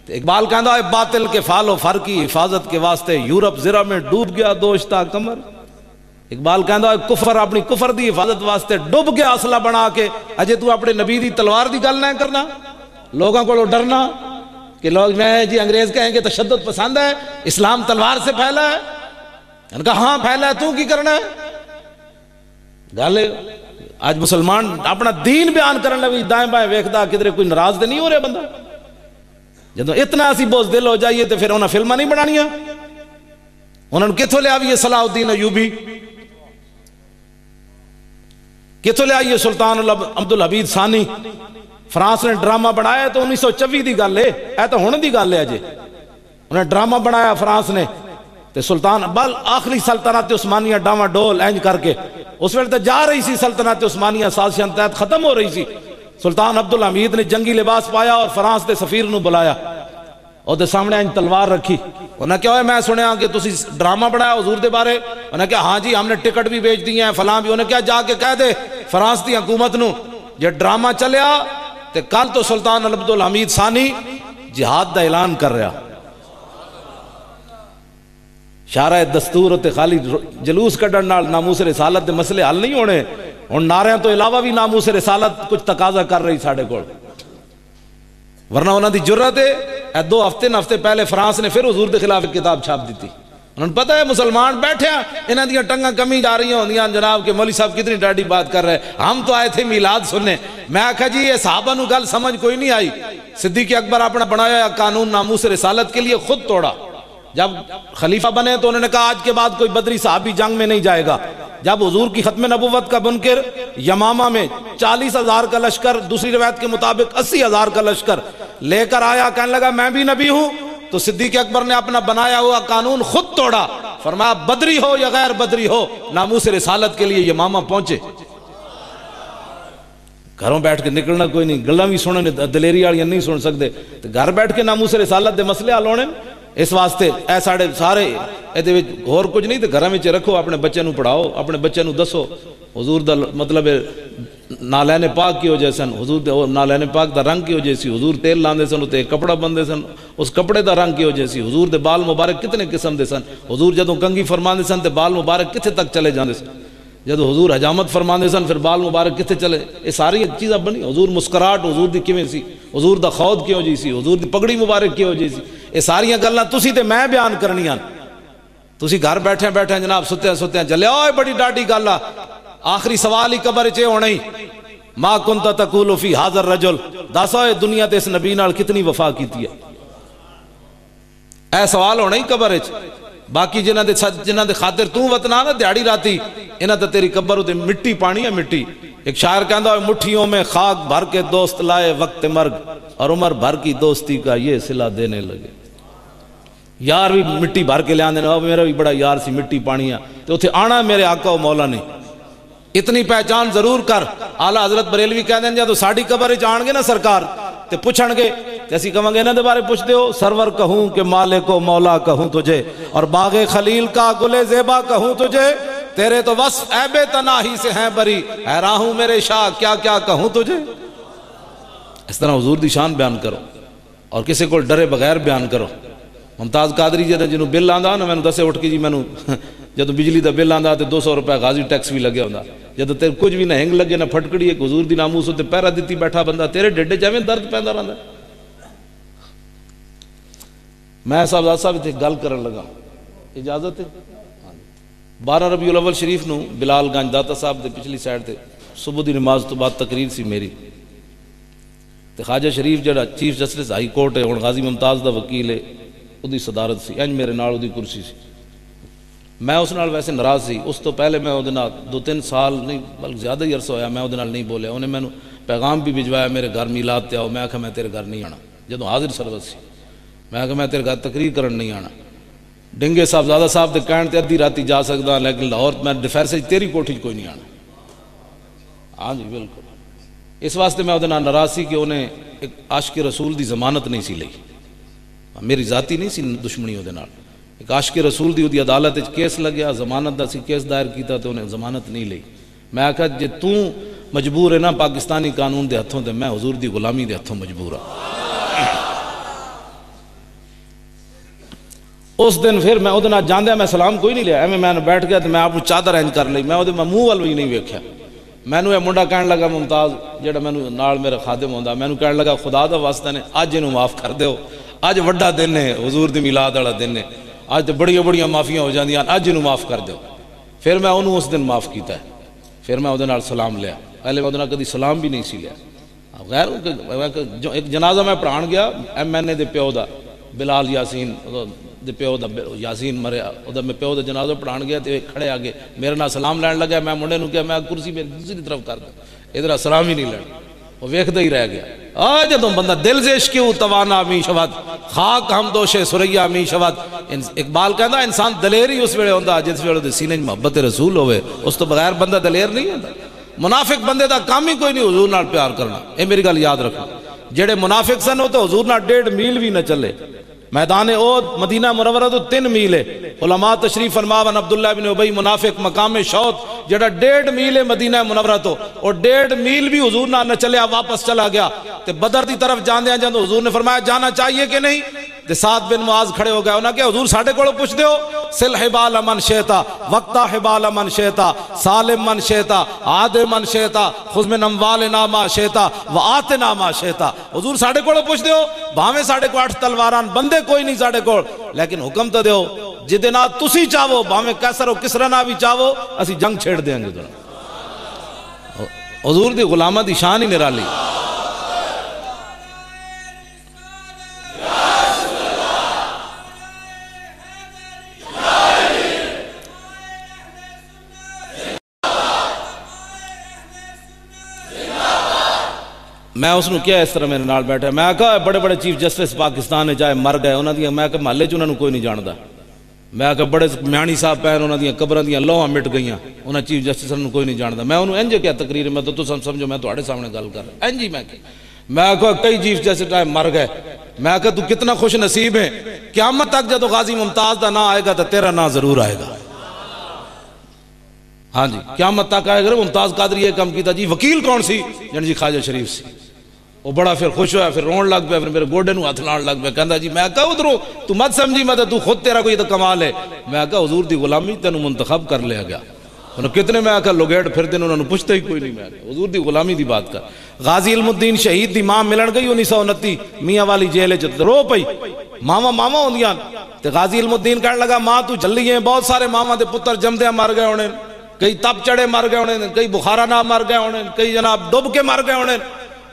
Speaker 1: اقبال کہندا ہے باطل کے فال و فر کی حفاظت کے واسطے یورپ زرہ میں ڈوب گیا دوشتا کمر۔ اقبال کہندا ہے کفر اپنی کفر دی حفاظت واسطے ڈوب گیا اسلحہ بنا کے، اجے تو اپنے نبی دی تلوار دی گل نہ کرنا، لوگوں کو ڈرنا کہ لوگ میں جی انگریز کہیں کہ تشدد پسند ہے، اسلام تلوار سے پھیلا ہے۔ ان کا ہاں پھیلا ہے، تو کی کرنا ہے؟ گل آج مسلمان اپنا دین بیان کرنے لگی، دائیں بائیں ویکھدا کدھر کوئی ناراض تے نہیں ہو رہا بندہ۔ جدو اتنا اسی بوز دل ہو جائیے تو پھر انہاں فلمیں نہیں بنانیاں۔ انہوں نے کتھوں لے آئیے صلاح الدین ایوبی، کتھوں لے آئیے سلطان عبدالحمید ثانی۔ فرانس نے ڈرامہ بنایا تو 1924 دی گل ہے، اے تو ہن دی گل ہے اجے۔ انہوں نے ڈرامہ بنایا فرانس نے تے سلطان بل آخری سلطنت عثمانیہ ڈاواں ڈول اینج کر کے، اس وقت تو جا رہی سی سلطنت عثمانیہ سازشاں تحت ختم ہو رہی سی۔ سلطان عبدالحمید نے جنگی لباس پایا اور فرانس دے سفیر نو بلایا، اور دے سامنے اینج تلوار رکھی۔ انہوں نے کہا ہے میں سنیا کہ تسی ڈرامہ بنایا حضور دے بارے؟ انہوں نے کہا ہاں جی ہم نے ٹکٹ بھی بیچ دی ہیں فلاں بھی۔ انہوں نے کہا جا کے کہہ دے فرانس دی حکومت نو یہ ڈرامہ چلیا تے کل تو سلطان عبدالحمید ثانی جہاد دا اعلان کر رہا۔ شارع دستور تے خالی جلوس کڈن نال ناموس رسالت دے مسئلے حل نہیں ہونے، ہن نعرے تو علاوہ بھی ناموس رسالت کچھ تقاضا کر رہی ساڈے کول، ورنہ انہاں دی جرت ہے 2 ہفتے پہلے فرانس نے پھر حضور دے خلاف ایک کتاب چھاپ دیتی۔ انہوں نے پتہ ہے مسلمان بیٹھے ہیں انہاں دیاں ٹنگاں کمی جا رہی ہوندیاں جناب کہ مولوی صاحب کتنی ڈاڈی بات کر رہے، ہم تو آئے تھے میلاد سننے۔ میں کہا جی یہ صحابہ نو گل سمجھ کوئی نہیں آئی۔ صدیق اکبر اپنا بنایا قانون ناموس رسالت کے لیے خود توڑا۔ جب خلیفہ بنے تو انہوں نے کہا آج کے بعد کوئی بدری صحابی جنگ میں نہیں جائے گا۔ جب حضور کی ختم نبوت کا منکر یمامہ میں 40,000 کا لشکر، دوسری روایت کے مطابق 80,000 کا لشکر لے کر آیا، کہنے لگا میں بھی نبی ہوں، تو صدیق اکبر نے اپنا بنایا ہوا قانون خود توڑا، فرمایا بدری ہو یا غیر بدری ہو ناموس رسالت کے لیے یمامہ پہنچے۔ گھروں بیٹھ کے نکلنا کوئی نہیں، گلاں بھی سننے دلیری والیاں نہیں سن سکتے، تو گھر بیٹھ کے ناموس رسالت دے مسئلے حل ہونے۔ اس واسطے اے ساڑے سارے ایدے وچ اور کچھ نہیں، تو گھراں وچ رکھو، اپنے بچے نو پڑھاؤ، اپنے بچے نو دسو حضور دا مطلب نالین پاک کی وجہ سن، حضور دے نالین پاک دا رنگ کی وجہ سی، حضور تیل لاندے سن تے کپڑا بندے سن، اس کپڑے دا رنگ کی وجہ سی، حضور دے بال مبارک کتنے قسم دے سن، حضور جدوں کنگھی فرماندے سن تے بال مبارک کتنے تک چلے جاندے سن، جدوں حضور حجامت فرماندے سن پھر بال مبارک کتنے چلے، یہ ساری چیزاں بنی۔ حضور مسکراہٹ حضور دی کیویں سی، حضور دا خود کیوں جی سی، حضور دی پگڑی مبارک کیوں جی سی، یہ ساریاں گلاں تسی تے میں بیان کرنیاں۔ تسی گھر بیٹھے بیٹھے جناب ستیاں جلے اوئے بڑی ڈاڈی گل آ، آخری سوال ہی قبر چ ہونا ہی ما کنت تقول فی ھذا الرجل، دس اوئے دنیا تے اس نبی نال کتنی وفا کیتی ہے، اے سوال ہونا ہی قبر چ۔ باقی جنہاں دے خاطر تو وطنا نا دیہڑی راتی، انہاں تے تیری قبر تے مٹی پانی ہے مٹی۔ ایک شاعر کہندا ہے مٹھیوں میں خاک بھر کے دوست لائے وقت مرگ، اور عمر بھر کی دوستی کا یہ صلہ دینے لگے۔ یار بھی مٹی بھر کے لے آندے نے، میرا بھی بڑا یار سی مٹی پانی ہے، تو اتنے آنا میرے آقا و مولا نے۔ اتنی پہچان ضرور کر۔ اعلیٰ حضرت بریلوی کہندے ہیں جدوں ساڈی قبر وچ آن گے نا سرکار تے پوچھن گے تے اسی کہاں گے انہاں دے بارے پوچھتے ہو، سرور کہوں کہ مالک و مولا کہوں تجھے، اور باغ خلیل کا گل زیبا کہوں تجھے، تیرے تو وصف عیب تناہی سے ہیں بری، حیران ہوں میرے شاہ کیا کیا کہوں تجھے۔ اس طرح حضور دی شان بیان کرو اور کسی کو ڈرے بغیر بیان کرو۔ ممتاز قادری جنہوں بل آندا نا میں دسے اٹھ کے جی میں جدو بجلی دا بل آندا تے 200 روپے غازی ٹیکس بھی لگے ہوندا، جدو تیرے کچھ بھی نہ ہنگ لگے نہ پھٹکڑی، ایک حضور دی ناموس تے پیرا دتی بیٹھا بندہ تیرے ڈڈے چاویں درد پیندا رہندا۔ میں صاحب تے گل کرن لگا، اجازت ہے؟ 12 ربیع الاول شریف نو بلال گنج داتا صاحب دے پچھلی سائیڈ تے صبح دی نماز تو بعد تقریر سی میری تے خواجہ شریف جڑا چیف جسٹس ہائی کورٹ ہے ہن غازی ممتاز دا وکیل ہے، اودی صدارت سی، انج میرے نال اودی کرسی سی۔ میں اس نال ویسے ناراض سی، اس تو پہلے میں اودے نال 2-3 سال نہیں بلکہ زیادہ ہی عرصہ ہویا میں اودے نال نہیں بولیا، انہیں مینوں پیغام بھی بھجوایا میرے گھر میلاد تے آؤ، میں آکھا میں تیرے گھر نہیں آنا، جدوں حاضر سربت سی میں آکھا میں تیرے گھر تقریر کرن نہیں آنا۔ ڈنگے صاحبزادہ صاحب دے کہن تے ادھی راتی جا سکدا لیکن لاہور میں ڈیفینس تیری کوٹھی کوئی نہیں آنا۔ ہاں جی بالکل، اس واسطے میں اودے نال ناراض سی کہ انہیں ایک عاشق رسول دی ضمانت نہیں سی لئی، میری ذاتی نہیں سی دشمنی اودے نال، ایک عاشق رسول دی اودی عدالت وچ کیس لگیا، ضمانت دا سی کیس دائر کیتا تے انہیں ضمانت نہیں لئی۔ میں آکھا جے تو مجبور ہے نا پاکستانی قانون دے ہتھوں تے میں حضور دی غلامی دے ہتھوں مجبور ہاں۔ اس دن پھر میں اودے نال جاندیا میں سلام کوئی نہیں لیا، ایویں میں بیٹھ گیا تے میں آپ چادر اینج کر لئی، میں اودے منہ ول بھی نہیں ویکھیا۔ مینوں یہ منڈا کہن لگا ممتاز جڑا مینوں نال میرا خادم ہوندا، مینوں کہن لگا خدا دا واسطہ نے اج اینوں معاف کر دیو، اج وڈا دن ہے حضور دی میلاد والا دن ہے، اج تے بڑیاں بڑیاں معافیاں ہو جاندیاں، اج اینوں معاف کر دیو۔ پھر میں انہوں اس دن معاف کیتا ہے، پھر میں اودے نال سلام لیا، پہلے میں اودے نال کدی سلام بھی نہیں سی لیا۔ غیر ایک جنازہ میں پڑھان گیا MNA دے پیو دا، بلال یاسین دے پیو دا یاسین مریا، اودے میں پیو دا جنازہ پڑھان گیا تے کھڑے آگے میرے نال سلام لین لگا، میں منڈے نوں کہا میں کرسی میری دوسری طرف کر دے، ادھر سلام ہی نہیں لینا، وہ ویکھدا ہی رہ گیا۔ جدوں بندہ دل سے عشق کیوں توانا می شود، خاک ہم دوش سریا می شود۔ اقبال کہندا انسان دلیر ہی اس ویلے ہوندا جس ویلے دے سینے محبت رسول ہوئے، اس تو بغیر بندہ دلیر نہیں ہوندا۔ منافق بندے دا کام ہی کوئی نہیں حضور نال پیار کرنا، اے میری گل یاد رکھنا۔ جڑے منافق سن وہ تو حضور نال 1.5 میل بھی نہ چلے، میدان احد مدینہ منورہ تو 3 میل ہے۔ علماء تشریف فرماون عبداللہ بن ابی منافق مقام شوت جڑا 1.5 میل ہے مدینہ منورہ تو، اور 1.5 میل بھی حضور نہ چلیا، واپس چلا گیا تے بدر دی طرف جاندیاں جاندے حضور نے فرمایا جانا چاہیے کہ نہیں؟ تے سعد بن معاذ کھڑے ہو گئے، انہاں کہ حضور ساڈے کولوں پوچھ دیو، سل حبال من شئتا وقتا حبال من شئتا سالم من شئتا عاد من شئتا خذ من اموالنا ما شئتا وآتنا ما شئتا۔ حضور ساڈے کولوں پوچھ دیو، بھاویں ساڈے کو 8 تلواران بندے کوئی نہیں ساڈے کول، لیکن حکم تو دیو جدے نال تسی چاہو، بھاویں کیسر و کسرا نہ بھی چاہو، اسی جنگ چھیڑ دیاں گے۔ حضور دی غلامہ دی شان ہی نرالی۔ میں اس نے کیا اس طرح میرے نال بیٹھا، میں کہا بڑے بڑے چیف جسٹس پاکستان نے چاہے مر گئے، انہاں دیاں میں کہا محلے چ انہاں نوں کوئی نہیں جاندا، میں کہا بڑے میانی صاحب پہن انہاں دیاں قبراں دیاں لوہاں مٹ گئیاں، انہاں چیف جسٹس نوں کوئی نہیں جاندا۔ میں انہوں انج کیا تقریر میں تو سمجھو میں تہاڈے سامنے گل کر رہا انج ہی میں کہا کئی چیف جسٹس ٹائم مر گئے، میں کہا تو کتنا خوش نصیب ہے، قیامت تک جدو غازی ممتاز دا نام آئے گا تو تیرا نام ضرور آئے گا۔ ہاں جی قیامت تک آئے گا۔ ممتاز قادری یہ کام کیتا جی وکیل کون سی؟ جی خواجہ شریف سی۔ وہ بڑا پھر خوش ہوا، پھر رون لگ پیا، پھر میرے گوڈے نو ہاتھ لان لگ پیا، کہندا جی میں کہا ادھرو تو مت سمجھی میں تو خود تیرا کوئی تو کمال ہے۔ میں کہا حضور دی غلامی تینوں منتخب کر لیا گیا، انہوں کتنے میں کہا لوگیٹ پھر دن انہوں نے پوچھتا ہی کوئی نہیں۔ میں کہا حضور دی غلامی دی بات کر۔ غازی علم الدین شہید دی ماں ملن گئی 1929 میاں والی جیل وچ، رو پئی، ماما ہوندیاں تے غازی علم الدین کہنے لگا ماں تو جلی ہے، بہت سارے ماما دے پتر جمدیاں مر گئے ہونے، کئی تپ چڑے مر گئے ہونے، کئی بخارا نہ مر گئے ہونے، کئی جناب ڈب کے مر گئے ہونے،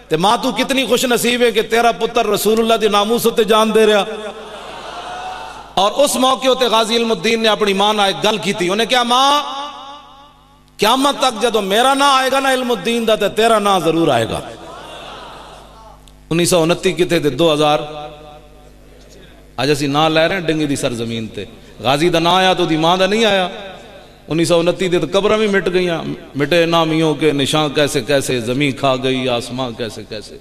Speaker 1: تے ماں تو کتنی خوش نصیب ہے کہ تیرا پتر رسول اللہ دی ناموس تے جان دے رہا۔ اور اس موقع ہوتے غازی علم الدین نے اپنی ماں نہ ایک گل کی تھی، انہیں کیا ماں قیامت تک جدو میرا نام آئے گا نا علم الدین دا تے تیرا نام ضرور آئے گا۔ 1929 کتے تے 2000 آج اسی نام لے رہے ہیں ڈنگی دی سرزمین تے، غازی دا نام آیا تو دی ماں دا نہیں آیا۔ 1929 دے تو قبریں بھی مٹ گئیاں، مٹے نامیوں کے نشان کیسے کیسے، زمین کھا گئی آسمان کیسے کیسے،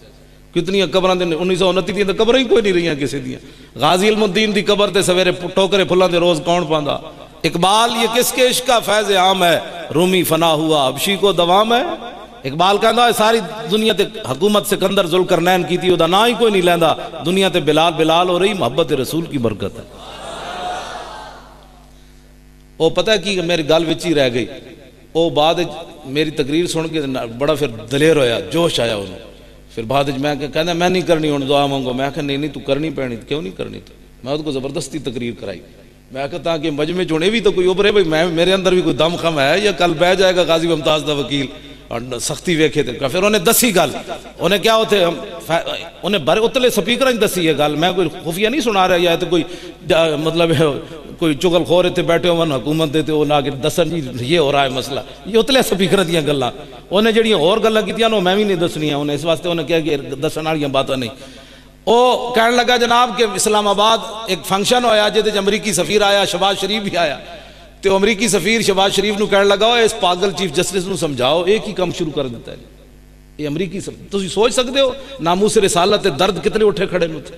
Speaker 1: کتنی قبریں دے 1929 دی تو قبریں ہی کوئی نہیں رہیاں کسی دیاں۔ غازی علم الدین دی قبر تے سویرے ٹوکرے پھلاں دے روز کون پاندا، اقبال یہ کس کے عشق کا فیض عام ہے، رومی فنا ہوا حبشی کو دوام ہے۔ اقبال کہندا ہے ساری دنیا تے حکومت سکندر ذوالقرنین کی تھی، وہ نا ہی کوئی نہیں لیندا، دنیا تے بلال بلال ہو رہی، محبت رسول کی برکت ہے۔ وہ پتہ ہے کی میری گل وچ ہی رہ گئی، وہ بعد میری تقریر سن کے بڑا پھر دلیر ہویا، جوش آیا انہوں، پھر بعد میں کہنا میں نہیں کرنی ہوں دعا مانگو، میں کہا نہیں تو کرنی پڑنی، کیوں نہیں کرنی؟ تو میں اس کو زبردستی تقریر کرائی، میں کہتا کہ مجمع چنے بھی تو کوئی ابھرے بھائی، میں میرے اندر بھی کوئی دم خم ہے یا کل بہ جائے گا غازی ممتاز دا وکیل اور سختی ویکھے تھے۔ پھر انہیں دسی گل، انہیں کیا ہوتے انہیں بڑے اتلے سپیکر دسی ہے گل، میں کوئی خفیہ نہیں سنا رہا یا تو کوئی مطلب کوئی چگل خور اتنے بیٹھے ہو حکومت دے تے وہ نہ کہ دسن جی یہ ہو رہا ہے مسئلہ، یہ اتلے سپیکر دیاں گلاں، انہیں جڑیاں اور گلاں کیتیاں نو میں بھی نہیں دسنیاں، انہیں اس واسطے انہیں کہا کہ دسن والیاں باتاں نہیں۔ وہ کہنے لگا جناب کہ اسلام آباد ایک فنکشن ہویا جہدے امریکی سفیر آیا، شہباز شریف بھی آیا، تو امریکی سفیر شہباز شریف نو کہنے لگا اس پاگل چیف جسٹس نو سمجھاؤ، ایک ہی کام شروع کر دیتا ہے یہ امریکی سفیر، تسی سوچ سکتے ہو ناموس رسالت درد کتنے اٹھے کھڑے ہوتے،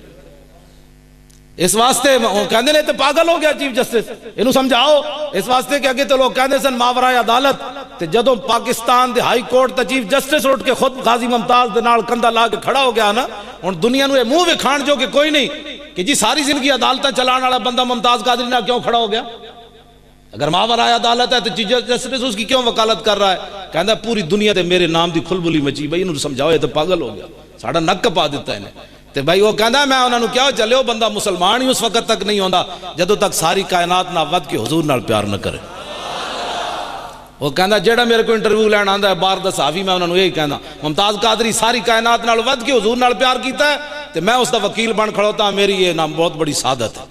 Speaker 1: اس واسطے کہندے نے تے پاگل ہو گیا چیف جسٹس، انہوں سمجھاؤ، اس واسطے کہ اگے تو لوگ کہندے سن ماورائے عدالت، تے جدوں پاکستان دے ہائی کورٹ تے چیف جسٹس اٹھ کے خود غازی ممتاز دے نال کندھا لا کے کھڑا ہو گیا نا، ہن دنیا نو یہ منہ وکھاਣ جو کہ کوئی نہیں کہ جی ساری زندگی عدالتاں چلان والا بندہ ممتاز قادری نال کیوں کھڑا ہو گیا؟ اگر ماورائے عدالت ہے تو چیف جسٹس اس کی کیوں وکالت کر رہا ہے؟ کہندا پوری دنیا تے میرے نام دی کھلبلی مچی، بھائی انہوں سمجھاؤ یہ تو پاگل ہو گیا، ساڑا نک کپا دیتا ہے انہیں۔ تے بھائی وہ کہندا میں انہوں نے کیا چلے ہو بندہ مسلمان ہی اس وقت تک نہیں ہوندا جدوں تک ساری کائنات نہ ود کے حضور نال پیار نہ کرے۔ وہ کہندا جیڑا میرے کو انٹرویو لین آندا ہے باہر دا صحافی، میں انہوں نے یہی کہندا ممتاز قادری ساری کائنات نال ود کے حضور نال پیار کیتا ہے تے میں اس دا وکیل بن کھڑوتا، میری یہ نام بہت بڑی سعادت ہے۔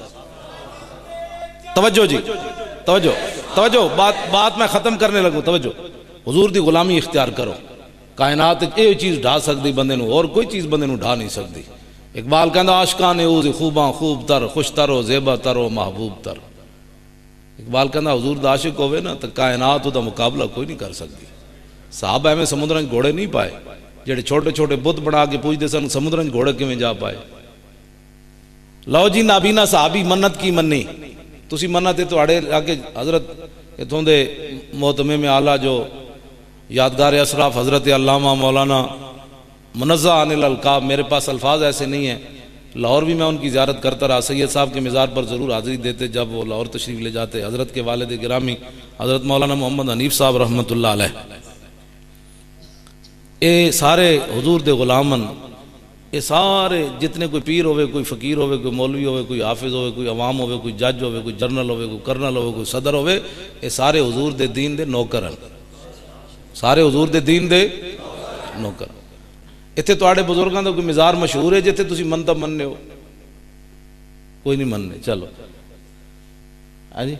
Speaker 1: توجہ جی، توجہ بات میں ختم کرنے لگوں، توجہ، حضور دی غلامی اختیار کرو، کائنات یہ چیز ڈھا سکتی بندے نو، اور کوئی چیز بندے نو ڈھا نہیں سکتی۔ اقبال کہندا عاشقان اوز خوباں خوب تر، خوش تر و زیبا تر و محبوب تر۔ اقبال کہندا حضور دا عاشق ہوئے نا تو کائنات دا مقابلہ کوئی نہیں کر سکتی۔ صحابہ میں سمندرن گھوڑے نہیں پائے، جڑے چھوٹے چھوٹے بت بنا کے پوچھتے سن سمندرن گھوڑے کیویں جا پائے؟ لو جی نابینا صحابی منت کی منی، تسی منت ہے تواڈے آگے حضرت اتھوں دے محتمم اعلیٰ جو یادگار اسراف حضرت علامہ مولانا منزہ عن الالقاب، میرے پاس الفاظ ایسے نہیں ہیں، لاہور بھی میں ان کی زیارت کرتا رہا، سید صاحب کے مزار پر ضرور حاضری دیتے جب وہ لاہور تشریف لے جاتے، حضرت کے والد گرامی حضرت مولانا محمد حنیف صاحب رحمۃ اللہ علیہ، اے سارے حضور دے غلامن، اے سارے جتنے کوئی پیر ہوئے، کوئی فقیر ہوئے، کوئی مولوی ہوئے، کوئی حافظ ہوئے، کوئی عوام ہوئے، کوئی جج ہوئے، کوئی جنرل ہوئے، کوئی کرنل ہوئے، کوئی صدر ہوئے، اے سارے حضور دے دین دے نوکر ہیں، سارے حضور دے دین دے نوکر۔ اتنے تواڈے بزرگاں دا کوئی مزار مشہور ہے جتنے تسی منتب مننے ہو؟ کوئی نہیں مننے، چلو ہاں جی،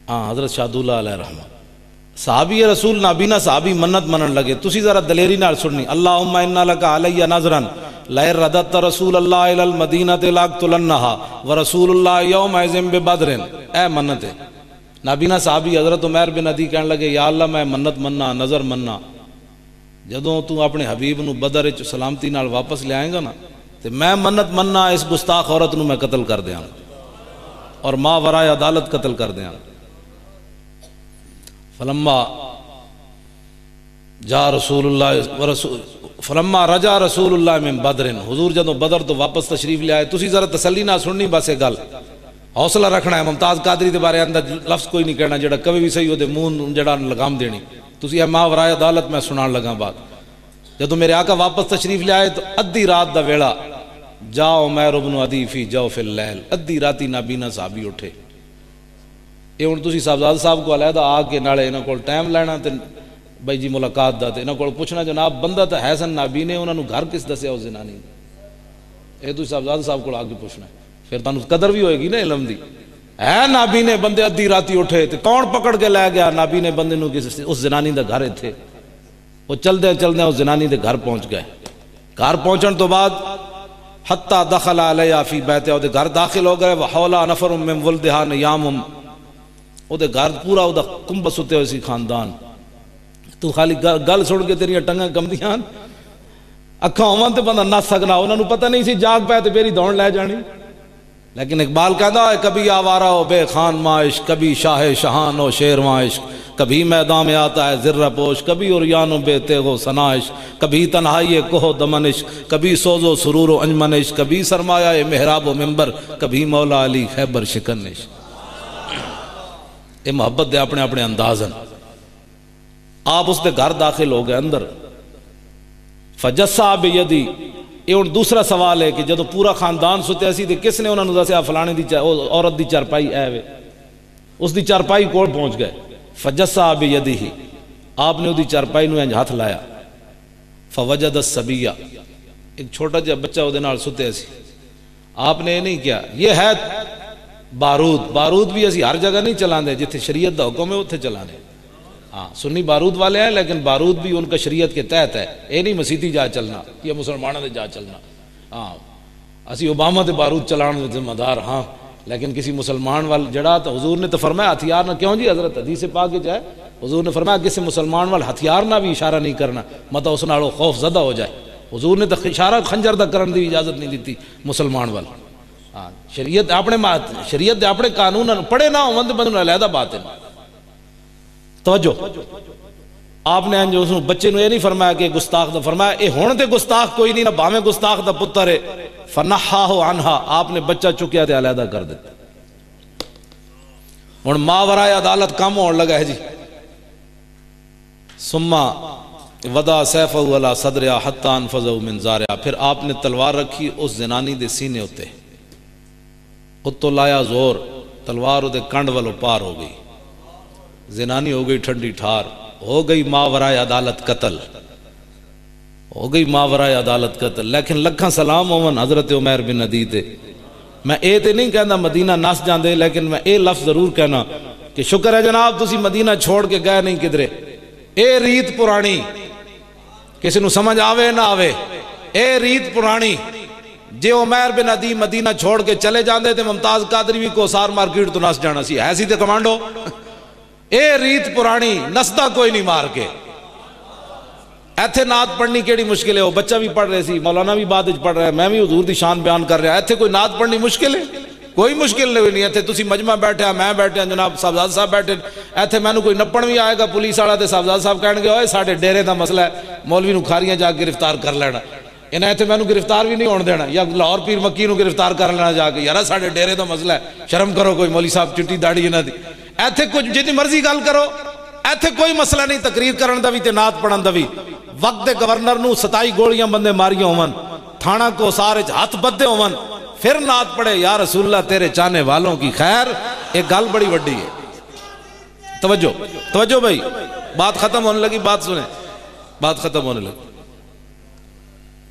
Speaker 1: ہاں حضرت شاہدولہ علیہ رحمہ صحابی رسول نابینا صحابی منت منن لگے، تسی ذرا دلیری نال سننی، اللہم انا لک علی نظرا لئن رددت رسول اللہ الی المدینہ لاقتلنھا ورسول اللہ یومئذ ببدر، اے منت ہے۔ نابینا صحابی حضرت عمیر بن عدی کہنے لگے یا اللہ میں منت مننا، نظر مننا، جدوں تو اپنے حبیب نو بدر وچ سلامتی نال واپس لے آئیں گا نا تے میں منت مننا اس گستاخ عورت نو میں قتل کر دیاں اور ماں ورائے عدالت قتل کر دیاں۔ فلما جا رسول اللہ فلما رجا رسول اللہ من بدر، حضور جدوں بدر تو واپس تشریف لے آئے، تسی ذرا تسلی نہ سننی بس ایک گل، حوصلہ رکھنا ہے، ممتاز قادری دے بارے اندر لفظ کوئی نہیں کہنا جڑا کبھی بھی صحیح ہو دے منہ جڑا لگام دینی، تسی اے ماں ورائے عدالت میں سنان لگا بات۔ جدوں میرے آقا واپس تشریف لے آئے تو ادھی رات دا ویلا، جا عمیر ابن عدی فی جوف اللیل، ادھی راتی نابینا صحابی اٹھے۔ یہ ہن تسی صاحبزاد صاحب کو علیحدہ آ کے نالے انہاں کول ٹائم لینا تے بھائی جی ملاقات دا تے انہاں کول پوچھنا جناب بندہ تے ہے سن نابینے، انہاں نو گھر کس دسیا اس زنانی نے؟ اے تسی صاحبزاد صاحب کول آ کے پوچھنا ہے، پھر تانوں قدر بھی ہوئے گی نا علم دی۔ ہے نابینے بندے ادھی راتی اٹھے تے کون پکڑ کے لے گیا نابینے بندے نو اس زنانی دا گھر تھے، وہ چلدے چلدے اس زنانی دے گھر پہنچ گئے۔ گھر پہنچن تو بعد حتی دخل علیہ فی بیتہ، او دے گھر داخل ہو گئے، وحولا نفر من ولدہا نیامم، او دے گھر پورا او دا کمبا ستے ہوئے سی خاندان۔ تو خالی گل سن کے تیریاں ٹنگاں کمدیاں، اکھاں ہوون تے بندہ نس سکنا، انہاں نو پتہ نہیں سی جاگ پے تے میری دوڑ لے جانی، لیکن اقبال کہتا ہے کبھی آوارہ ہو بے خان معاش، کبھی شاہ شہان ہو شیر معاش، کبھی میدان میں آتا ہے ذرہ پوش، کبھی اوریان و بے تیغ و سنائش، کبھی تنہائی کوہ دمنش، کبھی سوز و سرور و انجمنش، کبھی سرمایہ محراب و ممبر، کبھی مولا علی خیبر شکنش۔ یہ محبت دے اپنے اپنے اندازن۔ آپ اس دے گھر داخل ہو گئے اندر، فجسا بیدی، یہ ان دوسرا سوال ہے کہ جدو پورا خاندان ستے سی تے کس نے انہوں نے دسیا فلانے دی عورت دی چارپائی اے وے، اس دی چارپائی کول پہنچ گئے، فجسا بیدی ہی، آپ نے وہ دی چارپائی نو انج ہاتھ لایا، فوجد السبیہ، ایک چھوٹا جا بچہ وہ دے نال ستے سی، آپ نے یہ نہیں کیا، یہ ہے بارود بھی اسی ہر جگہ نہیں چلان دے، جتھے شریعت دا حکم ہے اتھے چلانے، ہاں سنی بارود والے ہیں لیکن بارود بھی ان کا شریعت کے تحت ہے، یہ نہیں مسیحی جا چلنا یا مسلمانوں دے جا چلنا، ہاں اسی اوباما دے بارود چلان دے ذمہ دار ہاں، لیکن کسی مسلمان وال جڑا تو حضور نے تو فرمایا ہتھیار نہ، کیوں جی حضرت حدیث پاک کے جائے حضور نے فرمایا کسی مسلمان وال ہتھیار نہ بھی اشارہ نہیں کرنا، مطلب اس نالو خوف زدہ ہو جائے، حضور نے تو اشارہ خنجر دا کرن دی اجازت نہیں دیتی مسلمان وال، ہاں شریعت اپنے قانون پڑھے نہ ہوں بندوں علیحدہ بات ہے۔ توجہ، آپ نے جو بچے نو یہ نہیں فرمایا کہ گستاخ دا، فرمایا اے ہون تے گستاخ کوئی نہیں، نہ باویں گستاخ دا پتر ہے، فنحاہ عنہا، آپ نے بچہ چکیا تے علیحدہ کر دیتا۔ ہن ماورائے عدالت کام ہونے لگا ہے جی، ثم وضع سیفہ علی صدرہا حتی انفذہ من زارہا، پھر آپ نے تلوار رکھی اس زنانی دے سینے ہوتے، اتو لایا زور، تلوار دے کنڈ والو پار ہو گئی، زنانی ہو گئی ٹھنڈی ٹھار، ہو گئی ماورائے عدالت قتل، ہو گئی ماورائے عدالت قتل۔ لیکن لکھاں سلام ہوون حضرت عمیر بن عدی تے، میں اے تے نہیں کہنا مدینہ نس جاندے، لیکن میں اے لفظ ضرور کہنا کہ شکر ہے جناب تسی مدینہ چھوڑ کے گئے نہیں کدرے، اے ریت پرانی، کسی نو سمجھ آوے نہ آوے، اے ریت پرانی، جے عمیر بن عدی مدینہ چھوڑ کے چلے جاندے تے ممتاز قادری بھی کو سار مارکیٹ تو نس جانا سی، ایسی تے کمانڈو، اے ریت پرانی، نسدہ کوئی نہیں مار کے۔ ایتھے نعت پڑھنی کیڑی مشکل ہے، وہ بچہ بھی پڑھ رہے سی، مولانا بھی بعد وچ پڑھ رہا ہے، میں بھی حضور دی شان بیان کر رہا، ایتھے کوئی نعت پڑھنی مشکل ہے؟ کوئی مشکل نہیں، ایتھے تسی مجمع بیٹھے ہیں، میں بیٹھے ہیں، جناب صاحبزاد صاحب بیٹھے ہیں، ایتھے میں نو کوئی نپڑ بھی آئے گا پولیس والا تے صاحبزاد صاحب کہنے گے اوئے ساڈے ڈیرے دا مسئلہ ہے، مولوی نو کھاریاں جا کے گرفتار کر لینا، انہیں ایتھے میں نو گرفتار بھی نہیں ہون دینا، یا لاہور پیر مکی نو گرفتار کر لینا جا کے، یارا ساڈے ڈیرے دا مسئلہ ہے، شرم کرو کوئی مولوی صاحب چٹی داڑھی انہاں دی، ایتھے کچھ جتنی مرضی گل کرو، ایتھے کوئی مسئلہ نہیں تقریر کرن دا بھی تے نعت پڑھن دا بھی۔ وقت دے گورنر نو 27 گولیاں بندے ماریاں ہون، تھانہ کو سارے ہاتھ بدے ہون، پھر نعت پڑھے یا رسول اللہ تیرے چاہنے والوں کی خیر، ایک گل بڑی وڈی ہے۔ توجہ بھائی، بات ختم ہونے لگی، بات سنیں، بات ختم ہونے لگی،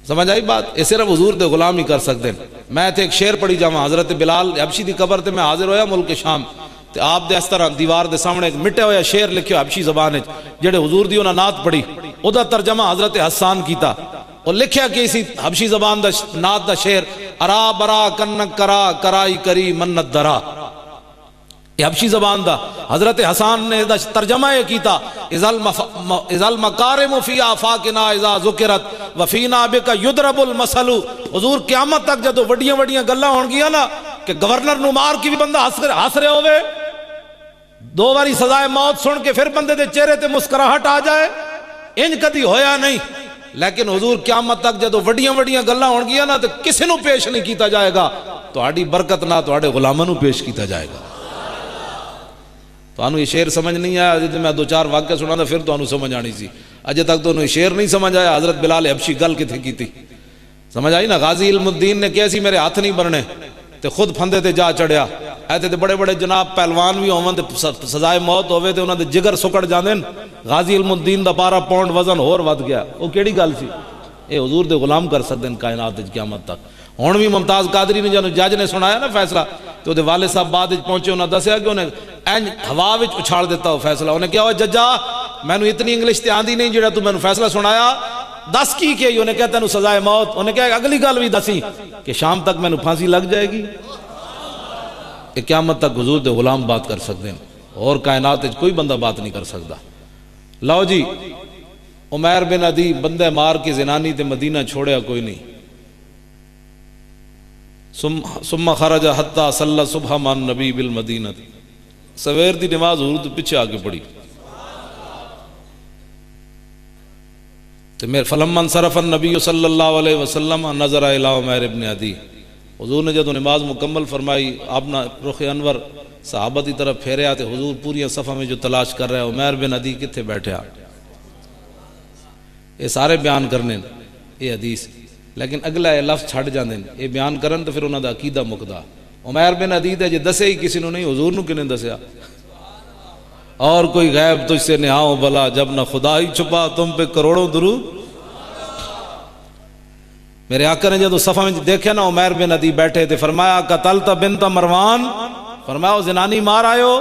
Speaker 1: سمجھ آئی بات؟ یہ صرف حضور دے غلام ہی کر سکتے ہیں۔ میں تے ایک شعر پڑھی جاواں، حضرت بلال حبشی دی قبر تے میں حاضر ہویا ملک شام، تے آپ دے اس طرح دیوار دے سامنے ایک مٹے ہویا شعر لکھیا حبشی زبان وچ، جڑے حضور دی انہاں نعت پڑھی، او دا ترجمہ حضرت حسان کیتا، اور لکھیا کہ اسی حبشی زبان دا نعت دا شعر، ارا برا کنک کرا کرائی کری منت درا، یہ حبشی زبان دا حضرت حسان نے دا ترجمہ یہ کیتا، اذا المکارم فی آفاقنا اذا ذکرت وفینا بک یضرب المثل، حضور قیامت تک جدو وڈیاں وڈیاں گلاں ہون گیا نا کہ گورنر نو مار کی بھی بندہ ہس رہے ہوئے، 2 باری سزائے موت سن کے پھر بندے دے چہرے تے مسکراہٹ آ جائے، انج کدی ہویا نہیں، لیکن حضور قیامت تک جدو وڈیاں وڈیاں گلاں ہون گیا نا تو کسی نو پیش نہیں کیتا جائے گا، تہاڈی برکت نہ تہاڈے غلاماں نو پیش کیتا جائے گا۔ تو انہوں یہ شعر سمجھ نہیں آیا، جب میں 2-4 واقعہ سنا تھا پھر تو انہوں سمجھ آنی سی، اجے تک تو انہوں شعر نہیں سمجھ آیا، حضرت بلال حبشی گل کتھے کی تھی، سمجھ آئی نا؟ غازی علم الدین نے کہا سی میرے ہاتھ نہیں بننے، تے خود پھندے تے جا چڑھیا، ایتے تے بڑے بڑے جناب پہلوان بھی ہون تے سزائے موت ہوئے تے انہوں دے جگر سکڑ جاندے، غازی علم الدین دا 12 پاؤنڈ وزن اور ود گیا، وہ کیڑی گل سی؟ اے حضور دے غلام کر سکتے ہیں کائنات وچ قیامت تک۔ ہن بھی ممتاز قادری نے جنوں جج نے سنایا نا فیصلہ، تو دے والد صاحب بعد وچ پہنچے، انہاں دسیا کہ انہیں اینج ہوا وچ اچھال دیتا وہ فیصلہ، انہیں کہا ججا میں نے اتنی انگلش تے آندی نہیں جڑا تو میں نے فیصلہ سنایا، دس کی کہ انہیں کہتا ہے سزائے موت، انہیں کہا اگلی گل بھی دسی کہ شام تک میں نے پھانسی لگ جائے گی۔ کہ قیامت تک حضور دے غلام بات کر سکتے ہیں، اور کائنات وچ کوئی بندہ بات نہیں کر سکتا۔ لو جی، عمیر بن عدی بندے مار کے زنانی تے مدینہ چھوڑیا کوئی نہیں، ثم خرج حتی صلی صبح مع النبی بالمدینہ، سویر دی نماز حضور تو پیچھے آگے پڑھی تو میرے فلما انصرف النبی صلی اللہ علیہ وسلم نظر الی عمیر ابن عدی، حضور نے جب نماز مکمل فرمائی اپنا رخ انور صحابہ کی طرف پھیریا تے حضور پوری صفحہ میں جو تلاش کر رہے ہیں عمیر بن عدی کتنے بیٹھے آ، یہ سارے بیان کرنے یہ حدیث، لیکن اگلا یہ لفظ چھڑ جاندے یہ بیان کرن تو پھر انہوں دا عقیدہ مکدا۔ عمیر بن عدی تے جے دسے ہی کسی نے نہیں، حضور نو کنے دسیا؟ اور کوئی غیب تجھ سے نہاؤ بلا، جب نہ خدا ہی چھپا تم پہ کروڑوں درود۔ میرے آقا نے جب صفحہ میں دیکھے نا عمیر بن عدی بیٹھے تھے، فرمایا قتلت بنت مروان، فرمایا وہ زنانی مار آئے ہو،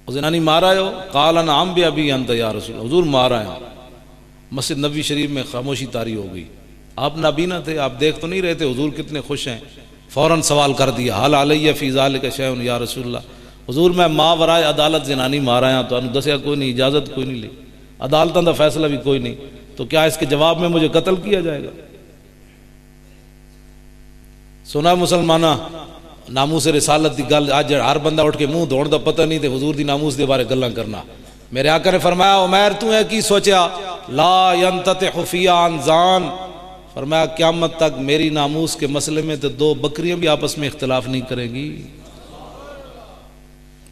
Speaker 1: وہ زنانی مار آئے ہو؟ قال نعم بأبی انت یا رسول، حضور مار آئے ہیں۔ مسجد نبی شریف میں خاموشی طاری ہو گئی، آپ نابینا تھے، آپ دیکھ تو نہیں رہے تھے حضور کتنے خوش ہیں، فوراً سوال کر دیا حل علیہ فی ذالک شیء یا رسول اللہ، حضور میں ما ورائے عدالت زنانی مار آیا تو انہوں دسیا کوئی نہیں، اجازت کوئی نہیں لی، عدالتاں دا فیصلہ بھی کوئی نہیں، تو کیا اس کے جواب میں مجھے قتل کیا جائے گا؟ سنا مسلمانہ ناموس رسالت دی گل آج ہر بندہ اٹھ کے منہ دوڑ دا پتہ نہیں تے حضور دی ناموس دے بارے گلاں کرنا۔ میرے آقا نے فرمایا عمیر تو ہے کی سوچیا؟ لا ینتطح فی عن زان، فرمایا قیامت تک میری ناموس کے مسئلے میں تو دو بکریاں بھی آپس میں اختلاف نہیں کریں گی،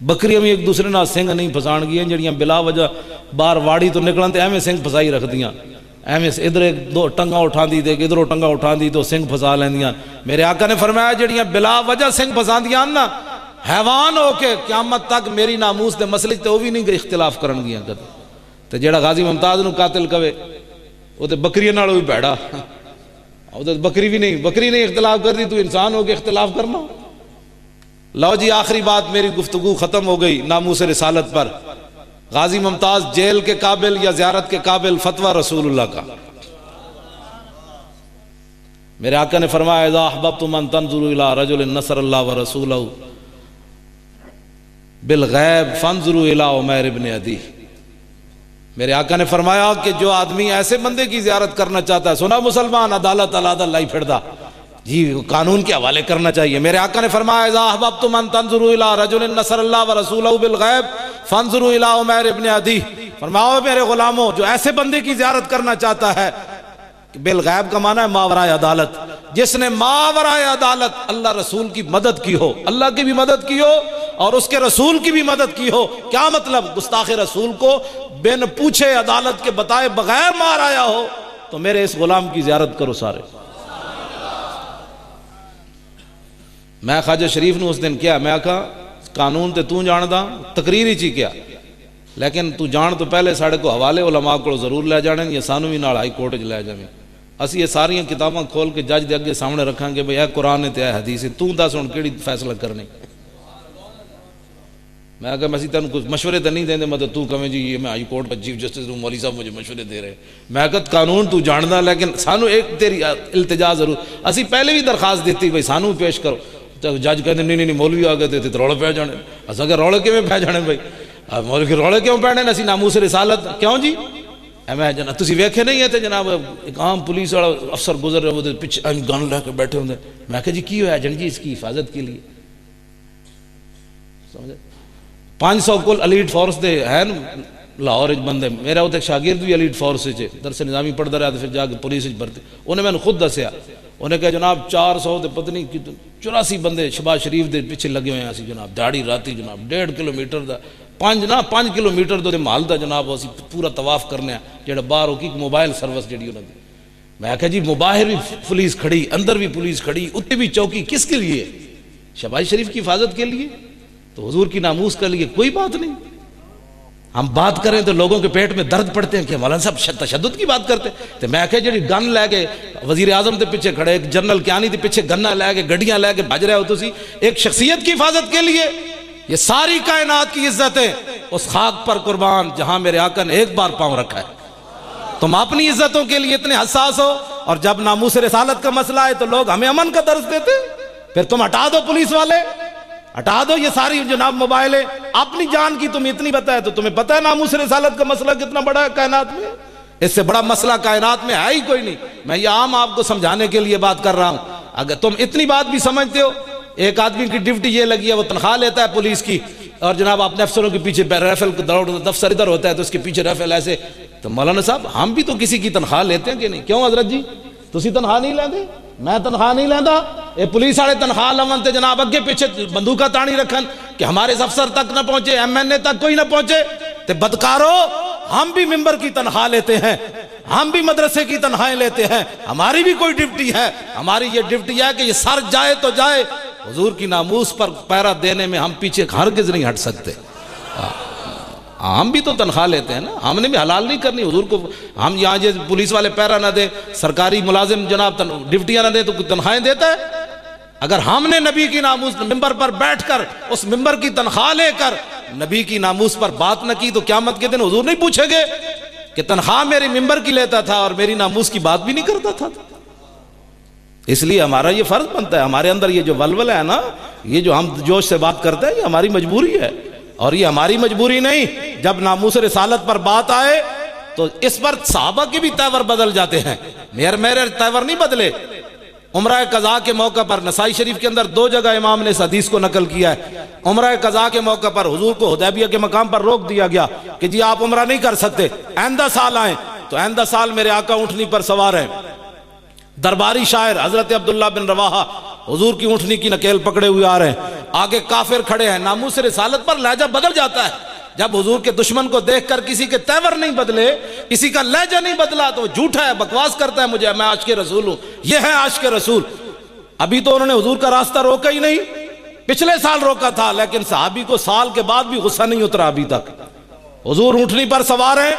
Speaker 1: بکریاں بھی ایک دوسرے نال سنگ نہیں پھسان گیا، جڑیاں بلا وجہ باہر واڑی تو نکلن تے ایویں سنگ پھسائی رکھ دیاں، ایویں ادھر ایک دو ٹنگا اٹھا دی تے ادھروں ٹنگا اٹھا دی تو سنگ پھسا لیندیاں۔ میرے آقا نے فرمایا جڑیاں بلا وجہ سنگ پھساندیاں نا حیوان ہو کے قیامت تک میری ناموس دے مسئلے تے وہ بھی نہیں اختلاف کرن گیاں کدے، تے جیڑا غازی ممتاز نو قاتل کہے وہ تے بکریاں نال بھی بھڑا، وہ تے بکری بھی نہیں، بکری نہیں اختلاف کر دی تو انسان ہو کے اختلاف کرنا۔ لو جی آخری بات میری گفتگو ختم ہو گئی ناموس رسالت پر، غازی ممتاز جیل کے قابل یا زیارت کے قابل؟ فتویٰ رسول اللہ کا۔ میرے آقا نے فرمایا اذا احببتم ان تنظروا الى رجل نصر اللہ ورسولہ بالغیب فانظروا الى عمیر ابن عدی۔ میرے آقا نے فرمایا کہ جو آدمی ایسے بندے کی زیارت کرنا چاہتا ہے، سنا مسلمان عدالت علیحدہ لائی پھڑدا جی قانون کے حوالے کرنا چاہیے۔ میرے آقا نے فرمایا اذا احببتم ان تنظروا الى رجل نصر اللہ ورسولہ بالغیب فانظروا الى عمیر ابن عدی، فرمایا میرے غلاموں جو ایسے بندے کی زیارت کرنا چاہتا ہے، بالغیب کا معنی ہے ماورائے عدالت، جس نے ماورائے عدالت اللہ رسول کی مدد کی ہو، اللہ کی بھی مدد کی ہو اور اس کے رسول کی بھی مدد کی ہو۔ کیا مطلب؟ گستاخ رسول کو بن پوچھے عدالت کے بتائے بغیر مار آیا ہو تو میرے اس غلام کی زیارت کرو سارے۔ میں خواجہ شریف نے اس دن کیا، میں کہا قانون تے تو جاندا، تقریر ہی چی کیا، لیکن تو جان تو پہلے ساڑھے کو حوالے علماء کو ضرور لے جانے، یہ سانو بھی نال ہائی کورٹ لے جاویں، اسی یہ ساری کتاباں کھول کے جج دے اگے سامنے رکھاں گے بھئی اے قرآن تے اے حدیث، تو دس ہن کیڑی فیصلہ کرنی؟ میں کہا میں تینوں کچھ مشورے تو نہیں دیندے، مطلب تو کہیں جی یہ میں ہائی کورٹ پر چیف جسٹس ہوں، مولوی صاحب مجھے مشورے دے رہے، میں کہا قانون تو جاندا، لیکن سانو ایک تیری التجا ضرور، اسی پہلے بھی درخواست دیتی بھئی سانو پیش کرو، تو جج کہتے نہیں نہیں مولوی آ گئے تھے روڑے پہ جانے، اساں کہ روڑے کیویں پہ جانے بھائی، مولوی کے روڑے کیوں پینے؟ اسی ناموس رسالت کیوں جی؟ میں جناب تسی ویکھے نہیں ہے تے جناب ایک عام پولیس والا افسر گزر رہے ہوتے پیچھے گن لے کے بیٹھے ہوندے، میں کہا جی کی ہوا جن جی اس کی حفاظت کے لیے، سمجھے 500 کل ایلیٹ فورس دے ہیں لاہور بندے، میرا وہ شاگرد بھی ایلیٹ فورس سے درس نظامی پڑھتا رہا، پھر جا کے پولیس بھرتے، انہیں میں نے خود دسیا، انہیں کہا جناب 400 دے پتہ نہیں 84 بندے شہباز شریف دے پیچھے لگے ہوئے ہیں، جناب داڑھی راتی جناب 1.5 کلومیٹر دا 5 کلومیٹر دے محل دا جناب اسی پورا طواف کرنے ہیں، جڑا باہر ہو کی موبائل سروس جڑی انہوں نے، میں کہا جی باہر بھی پولیس کھڑی، اندر بھی پولیس کھڑی، اتنے بھی چوکی، کس کے لیے؟ شہباز شریف کی حفاظت کے لیے، تو حضور کی ناموس کے لیے کوئی بات نہیں۔ ہم بات کریں تو لوگوں کے پیٹ میں درد پڑتے ہیں کہ مولانا صاحب تشدد کی بات کرتے ہیں، تو میں کہا جی گن لے کے وزیر اعظم دے پیچھے کھڑے، ایک جنرل کیانی دے پیچھے گنا لے کے گڈیاں لے کے بھج رہے ہو تسی ایک شخصیت کی حفاظت کے لیے، یہ ساری کائنات کی عزتیں اس خاک پر قربان جہاں میرے آقا نے ایک بار پاؤں رکھا ہے، تم اپنی عزتوں کے لیے اتنے حساس ہو، اور جب ناموس رسالت کا مسئلہ ہے تو لوگ ہمیں امن کا درس دیتے، پھر تم ہٹا دو پولیس والے، ہٹا دو یہ ساری جناب موبائلیں، اپنی جان کی تم اتنی پتہ ہے، تو تمہیں پتہ ہے ناموس رسالت کا مسئلہ کتنا بڑا ہے کائنات میں، اس سے بڑا مسئلہ کائنات میں ہے ہی کوئی نہیں۔ میں یہ عام آپ کو سمجھانے کے لیے بات کر رہا ہوں، اگر تم اتنی بات بھی سمجھتے ہو، ایک آدمی کی ڈیوٹی یہ لگی ہے، وہ تنخواہ لیتا ہے پولیس کی، اور جناب اپنے افسروں کے پیچھے ریفل دوڑ، دفتر ادھر ہوتا ہے تو اس کے پیچھے ریفل ایسے. تو مولانا صاحب ہم بھی تو کسی کی تنخواہ لیتے ہیں کہ نہیں؟ کیوں حضرت جی تسی تنخواہ نہیں لیندے؟ میں تنخواہ نہیں لیندا. اے پولیس والے تنخواہ لون تے جناب اگے پیچھے بندوقاں تانی رکھن کہ ہمارے افسر تک نہ پہنچے، ایم این اے تک کوئی نہ پہنچے. تے بدکارو، ہم بھی ممبر کی تنخواہ لیتے ہیں، ہم بھی مدرسے کی تنخواہیں لیتے ہیں، ہماری بھی کوئی ڈیوٹی ہے. ہماری یہ ڈیوٹی ہے کہ یہ سر جائے تو جائے، حضور کی ناموس پر پیرا دینے میں ہم پیچھے ہرگز نہیں ہٹ سکتے. ہم بھی تو تنخواہ لیتے ہیں نا، ہم نے بھی حلال نہیں کرنی حضور کو. ہم یہاں یہ پولیس والے پیرا نہ دے، سرکاری ملازم جناب ڈیوٹیاں نہ دے تو تنخواہیں دیتا ہے؟ اگر ہم نے نبی کی ناموس ممبر پر بیٹھ کر اس ممبر کی تنخواہ لے کر نبی کی ناموس پر بات نہ کی تو قیامت کے دن حضور نہیں پوچھیں گے کہ تنخواہ میری ممبر کی لیتا تھا اور میری ناموس کی بات بھی نہیں کرتا تھا. اس لیے ہمارا یہ فرض بنتا ہے، ہمارے اندر یہ جو ولولہ ہے نا، یہ جو ہم جوش سے بات کرتے ہیں، یہ ہماری مجبوری ہے. اور یہ ہماری مجبوری نہیں، جب ناموس رسالت پر بات آئے تو اس پر صحابہ کے بھی تیور بدل جاتے ہیں. میرے تیور نہیں بدلے. عمرہ قضاء کے موقع پر نسائی شریف کے اندر 2 جگہ امام نے اس حدیث کو نقل کیا ہے. عمرہ قضاء کے موقع پر حضور کو حدیبیہ کے مقام پر روک دیا گیا کہ جی آپ عمرہ نہیں کر سکتے، آئندہ سال آئیں. تو آئندہ سال میرے آقا اونٹنی پر سوار ہیں. درباری شاعر حضرت عبداللہ بن رواحہ حضور کی اونٹنی کی نکیل پکڑے ہوئے آ رہے ہیں، آگے کافر کھڑے ہیں. ناموس رسالت پر لہجہ بدل جاتا ہے. جب حضور کے دشمن کو دیکھ کر کسی کے تیور نہیں بدلے، کسی کا لہجہ نہیں بدلا تو وہ جھوٹا ہے، بکواس کرتا ہے، مجھے میں عاشق رسول ہوں. یہ ہے عاشق رسول. ابھی تو انہوں نے حضور کا راستہ روکا ہی نہیں، پچھلے سال روکا تھا، لیکن صحابی کو سال کے بعد بھی غصہ نہیں اترا ابھی تک. حضور اونٹنی پر سوار ہیں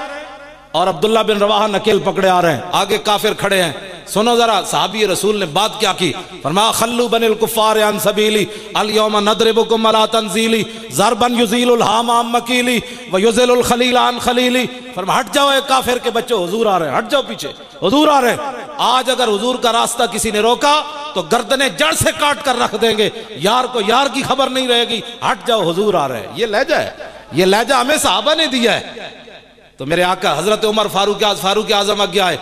Speaker 1: اور عبداللہ بن رواحہ نکیل پکڑے آ رہے ہیں، آگے کافر کھڑے ہیں. سنو ذرا صحابی رسول نے بات کیا کی. فرمایا خلو بن الکفار عن سبیلی الیوم ندربکم علی تنزیلی ضربا یزیل الہام عن مکیلی ویزل الخلیل عن خلیلی. فرمایا ہٹ جاؤ اے کافر کے بچوں، حضور آ رہے ہیں، ہٹ جاؤ پیچھے، حضور آ رہے ہیں. آج اگر حضور کا راستہ کسی نے روکا تو گردنیں جڑ سے کاٹ کر رکھ دیں گے. یار کو یار کی خبر نہیں رہے گی، ہٹ جاؤ حضور آ رہے ہیں. یہ لہجہ ہے، یہ لہجہ ہمیں صحابہ نے دیا ہے. تو میرے آقا حضرت عمر فاروق اعظم آگے آئے،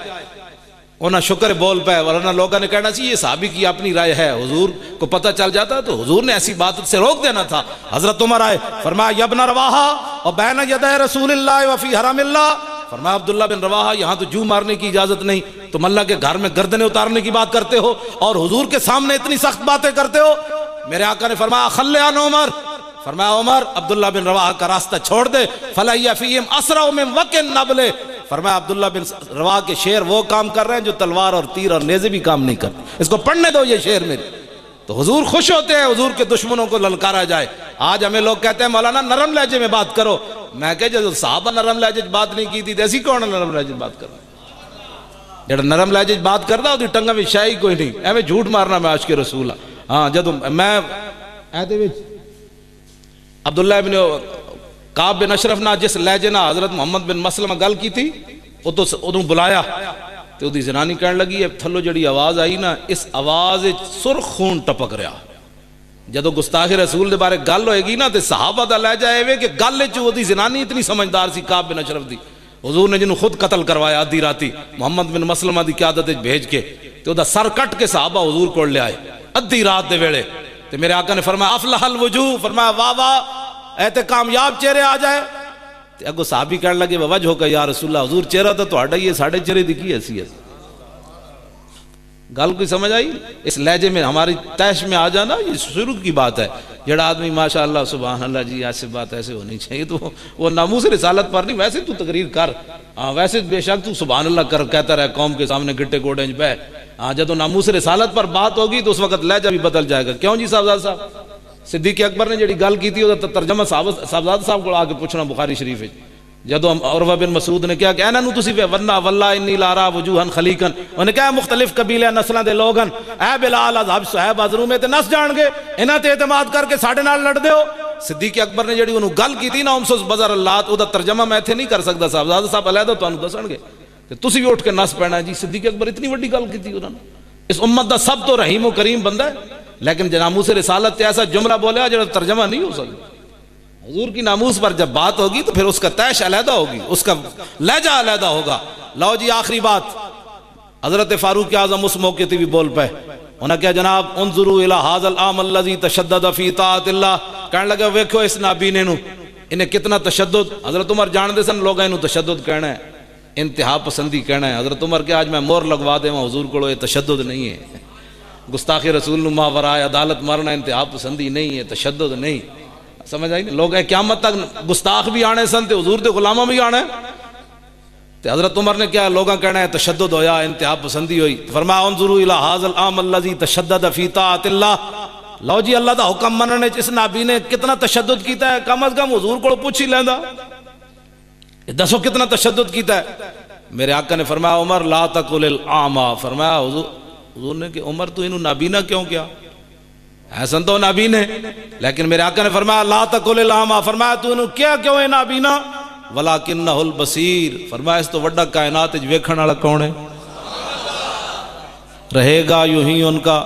Speaker 1: انہاں شکر بول پائے، ورنہ لوگوں نے کہنا چاہیے یہ صحابی کی اپنی رائے ہے، حضور کو پتہ چل جاتا تو حضور نے ایسی بات سے روک دینا تھا. حضرت عمر آئے، فرمایا یا ابن رواحہ اور بین یدی رسول اللہ وفی حرم اللہ. فرمایا عبداللہ بن رواحہ یہاں تو جو مارنے کی اجازت نہیں، تم اللہ کے گھر میں گردنیں اتارنے کی بات کرتے ہو اور حضور کے سامنے اتنی سخت باتیں کرتے ہو. میرے آقا نے فرمایا خلی عن عمر. فرمایا عمر عبداللہ بن رواحہ کا راستہ چھوڑ دے. فلیہ فیہم اسرع من وقع النبل. فرمایا عبداللہ بن رواحہ کے شعر وہ کام کر رہے ہیں جو تلوار اور تیر اور نیزے بھی کام نہیں کرتے. اس کو پڑھنے دو یہ شعر میرے. تو حضور خوش ہوتے ہیں حضور کے دشمنوں کو للکارا جائے. آج ہمیں لوگ کہتے ہیں مولانا نرم لہجے میں بات کرو. میں کہ جو صحابہ نرم لہجے بات نہیں کی تھی ایسی کون نرم لہجے بات کر رہا؟ جڑا نرم لہجے بات کرتا وہ ٹنگا میں شاہی کوئی نہیں، ایویں جھوٹ مارنا میں عاشق رسول ہاں. جدوں میں عبداللہ بن کعب بن اشرف نہ جس لہجے نہ حضرت محمد بن مسلمہ گل کی تھی ادھوں بلایا تو دی زنانی کہنے لگی تھلو جڑی آواز آئی نا اس آواز سرخ خون ٹپک رہا. جدو گستاخ رسول دے بارے گل ہوئے گی نا تے صحابہ دا لہجہ ہے کہ گل چ دی زنانی اتنی سمجھدار سی کعب بن اشرف دی. حضور نے جنہوں خود قتل کروایا آدھی راتی محمد بن مسلمہ دی قیادت بھیج کے تے دا سر کٹ کے صحابہ حضور کو لے آئے ادھی رات دے ویلے. تے میرے آقا نے فرمایا افلح الوجوہ، فرمایا واہ واہ اے تے کامیاب چہرے آ جائے. تے اگو صحابی کہنے لگے وجہ ہو کہ یا رسول اللہ حضور چہرہ تو تہاڈا ہی ہے، ساڈے چہرے دی کی حیثیت؟ گل کوئی سمجھ آئی؟ اس لہجے میں ہماری تیش میں آ جانا یہ شروع کی بات ہے. جڑا آدمی ماشاءاللہ سبحان اللہ جی ایسے بات ایسے ہونی چاہیے تو وہ ناموس رسالت پر نہیں، ویسے تو تقریر کر ویسے بے شک تو سبحان اللہ کر کہتا رہے قوم کے سامنے گٹے گوڑے بہ. جب ناموس رسالت پر بات ہوگی تو اس وقت لہجہ بھی بدل جائے گا. کیوں جی صاحبزاد صاحب؟ صدیق اکبر نے جڑی گل کی تھی وہ ترجمہ صاحبزاد صاحب کو آ کے پوچھنا بخاری شریف ہے. جدو عروہ بن مسعود نے کیا کہ انہاں نو تسی ورنہ واللہ انی لارا وجوہن خلیقن، انہوں نے کہا مختلف قبیلے نسلاں دے لوگن اے بلال اذهب صہیب ازرو میں تے نس جان گے، انہاں تے اعتماد کر کے ساڈے نال لڑ دیو. صدیق اکبر نے جڑی انہوں گل کی تھی نا امسس بزر اللہ او دا ترجمہ میں ایتھے نہیں کر سکدا صاحبزاد صاحب علیحدہ تانوں دسن گے تے تسی بھی اٹھ کے نس پینا جی. صدیق اکبر اتنی بڑی گل کی تھی انہوں نے. اس امت دا سب تو رحیم و کریم بندہ ہے لیکن ناموس رسالت تے ایسا جملہ بولے جو ترجمہ نہیں ہو سکتا. حضور کی ناموس پر جب بات ہوگی تو پھر اس کا تیش علیحدہ ہوگی، اس کا لہجہ علیحدہ ہوگا. لو جی آخری بات، حضرت فاروق اعظم اس موقع تے بھی بول پائے. انہاں کیا جناب انظروا الی ھذا العام الذی تشدد فی طاعت اللہ، کہنے لگا ویکھو اس نابینے نو انہیں کتنا تشدد. حضرت عمر جان دے سن لوگاں انہوں تشدد کہنا ہے، انتہا پسندی کہنا ہے. حضرت عمر کہ آج میں مور لگوا دے وہاں حضور کو، یہ تشدد نہیں ہے. گستاخی رسول نو ماورائے عدالت مارنا انتہا پسندی نہیں ہے، تشدد نہیں. سمجھ آئی نا؟ لوگ قیامت تک گستاخ بھی آنے سن تے حضور دے غلامہ بھی آنے. تے حضرت عمر نے کیا لوگاں کہنا ہے تشدد ہویا، انتہا پسندی ہوئی. فرمایا انظروا الی ھذا العام الذی تشدد فی طاعت اللہ. لو جی اللہ دا حکم مننے اس نبی نے کتنا تشدد کیتا ہے، کم از کم حضور کو پوچھ ہی لیندا. دسو کتنا تشدد کیتا ہے. میرے آقا نے فرمایا عمر لا تقل الاعمى، فرمایا حضور نے کہ عمر تو انہوں نابینا کیوں کیا؟ حسن تو نابینے، لیکن میرے آقا نے فرمایا لا تقل الاعمى، فرمایا تو انہوں کیا کیوں ہے نابینا؟ ولکنہ البصیر، فرمایا اس تو وڈا کائنات ویکھن والا کون ہے؟ رہے گا یوں ہی ان کا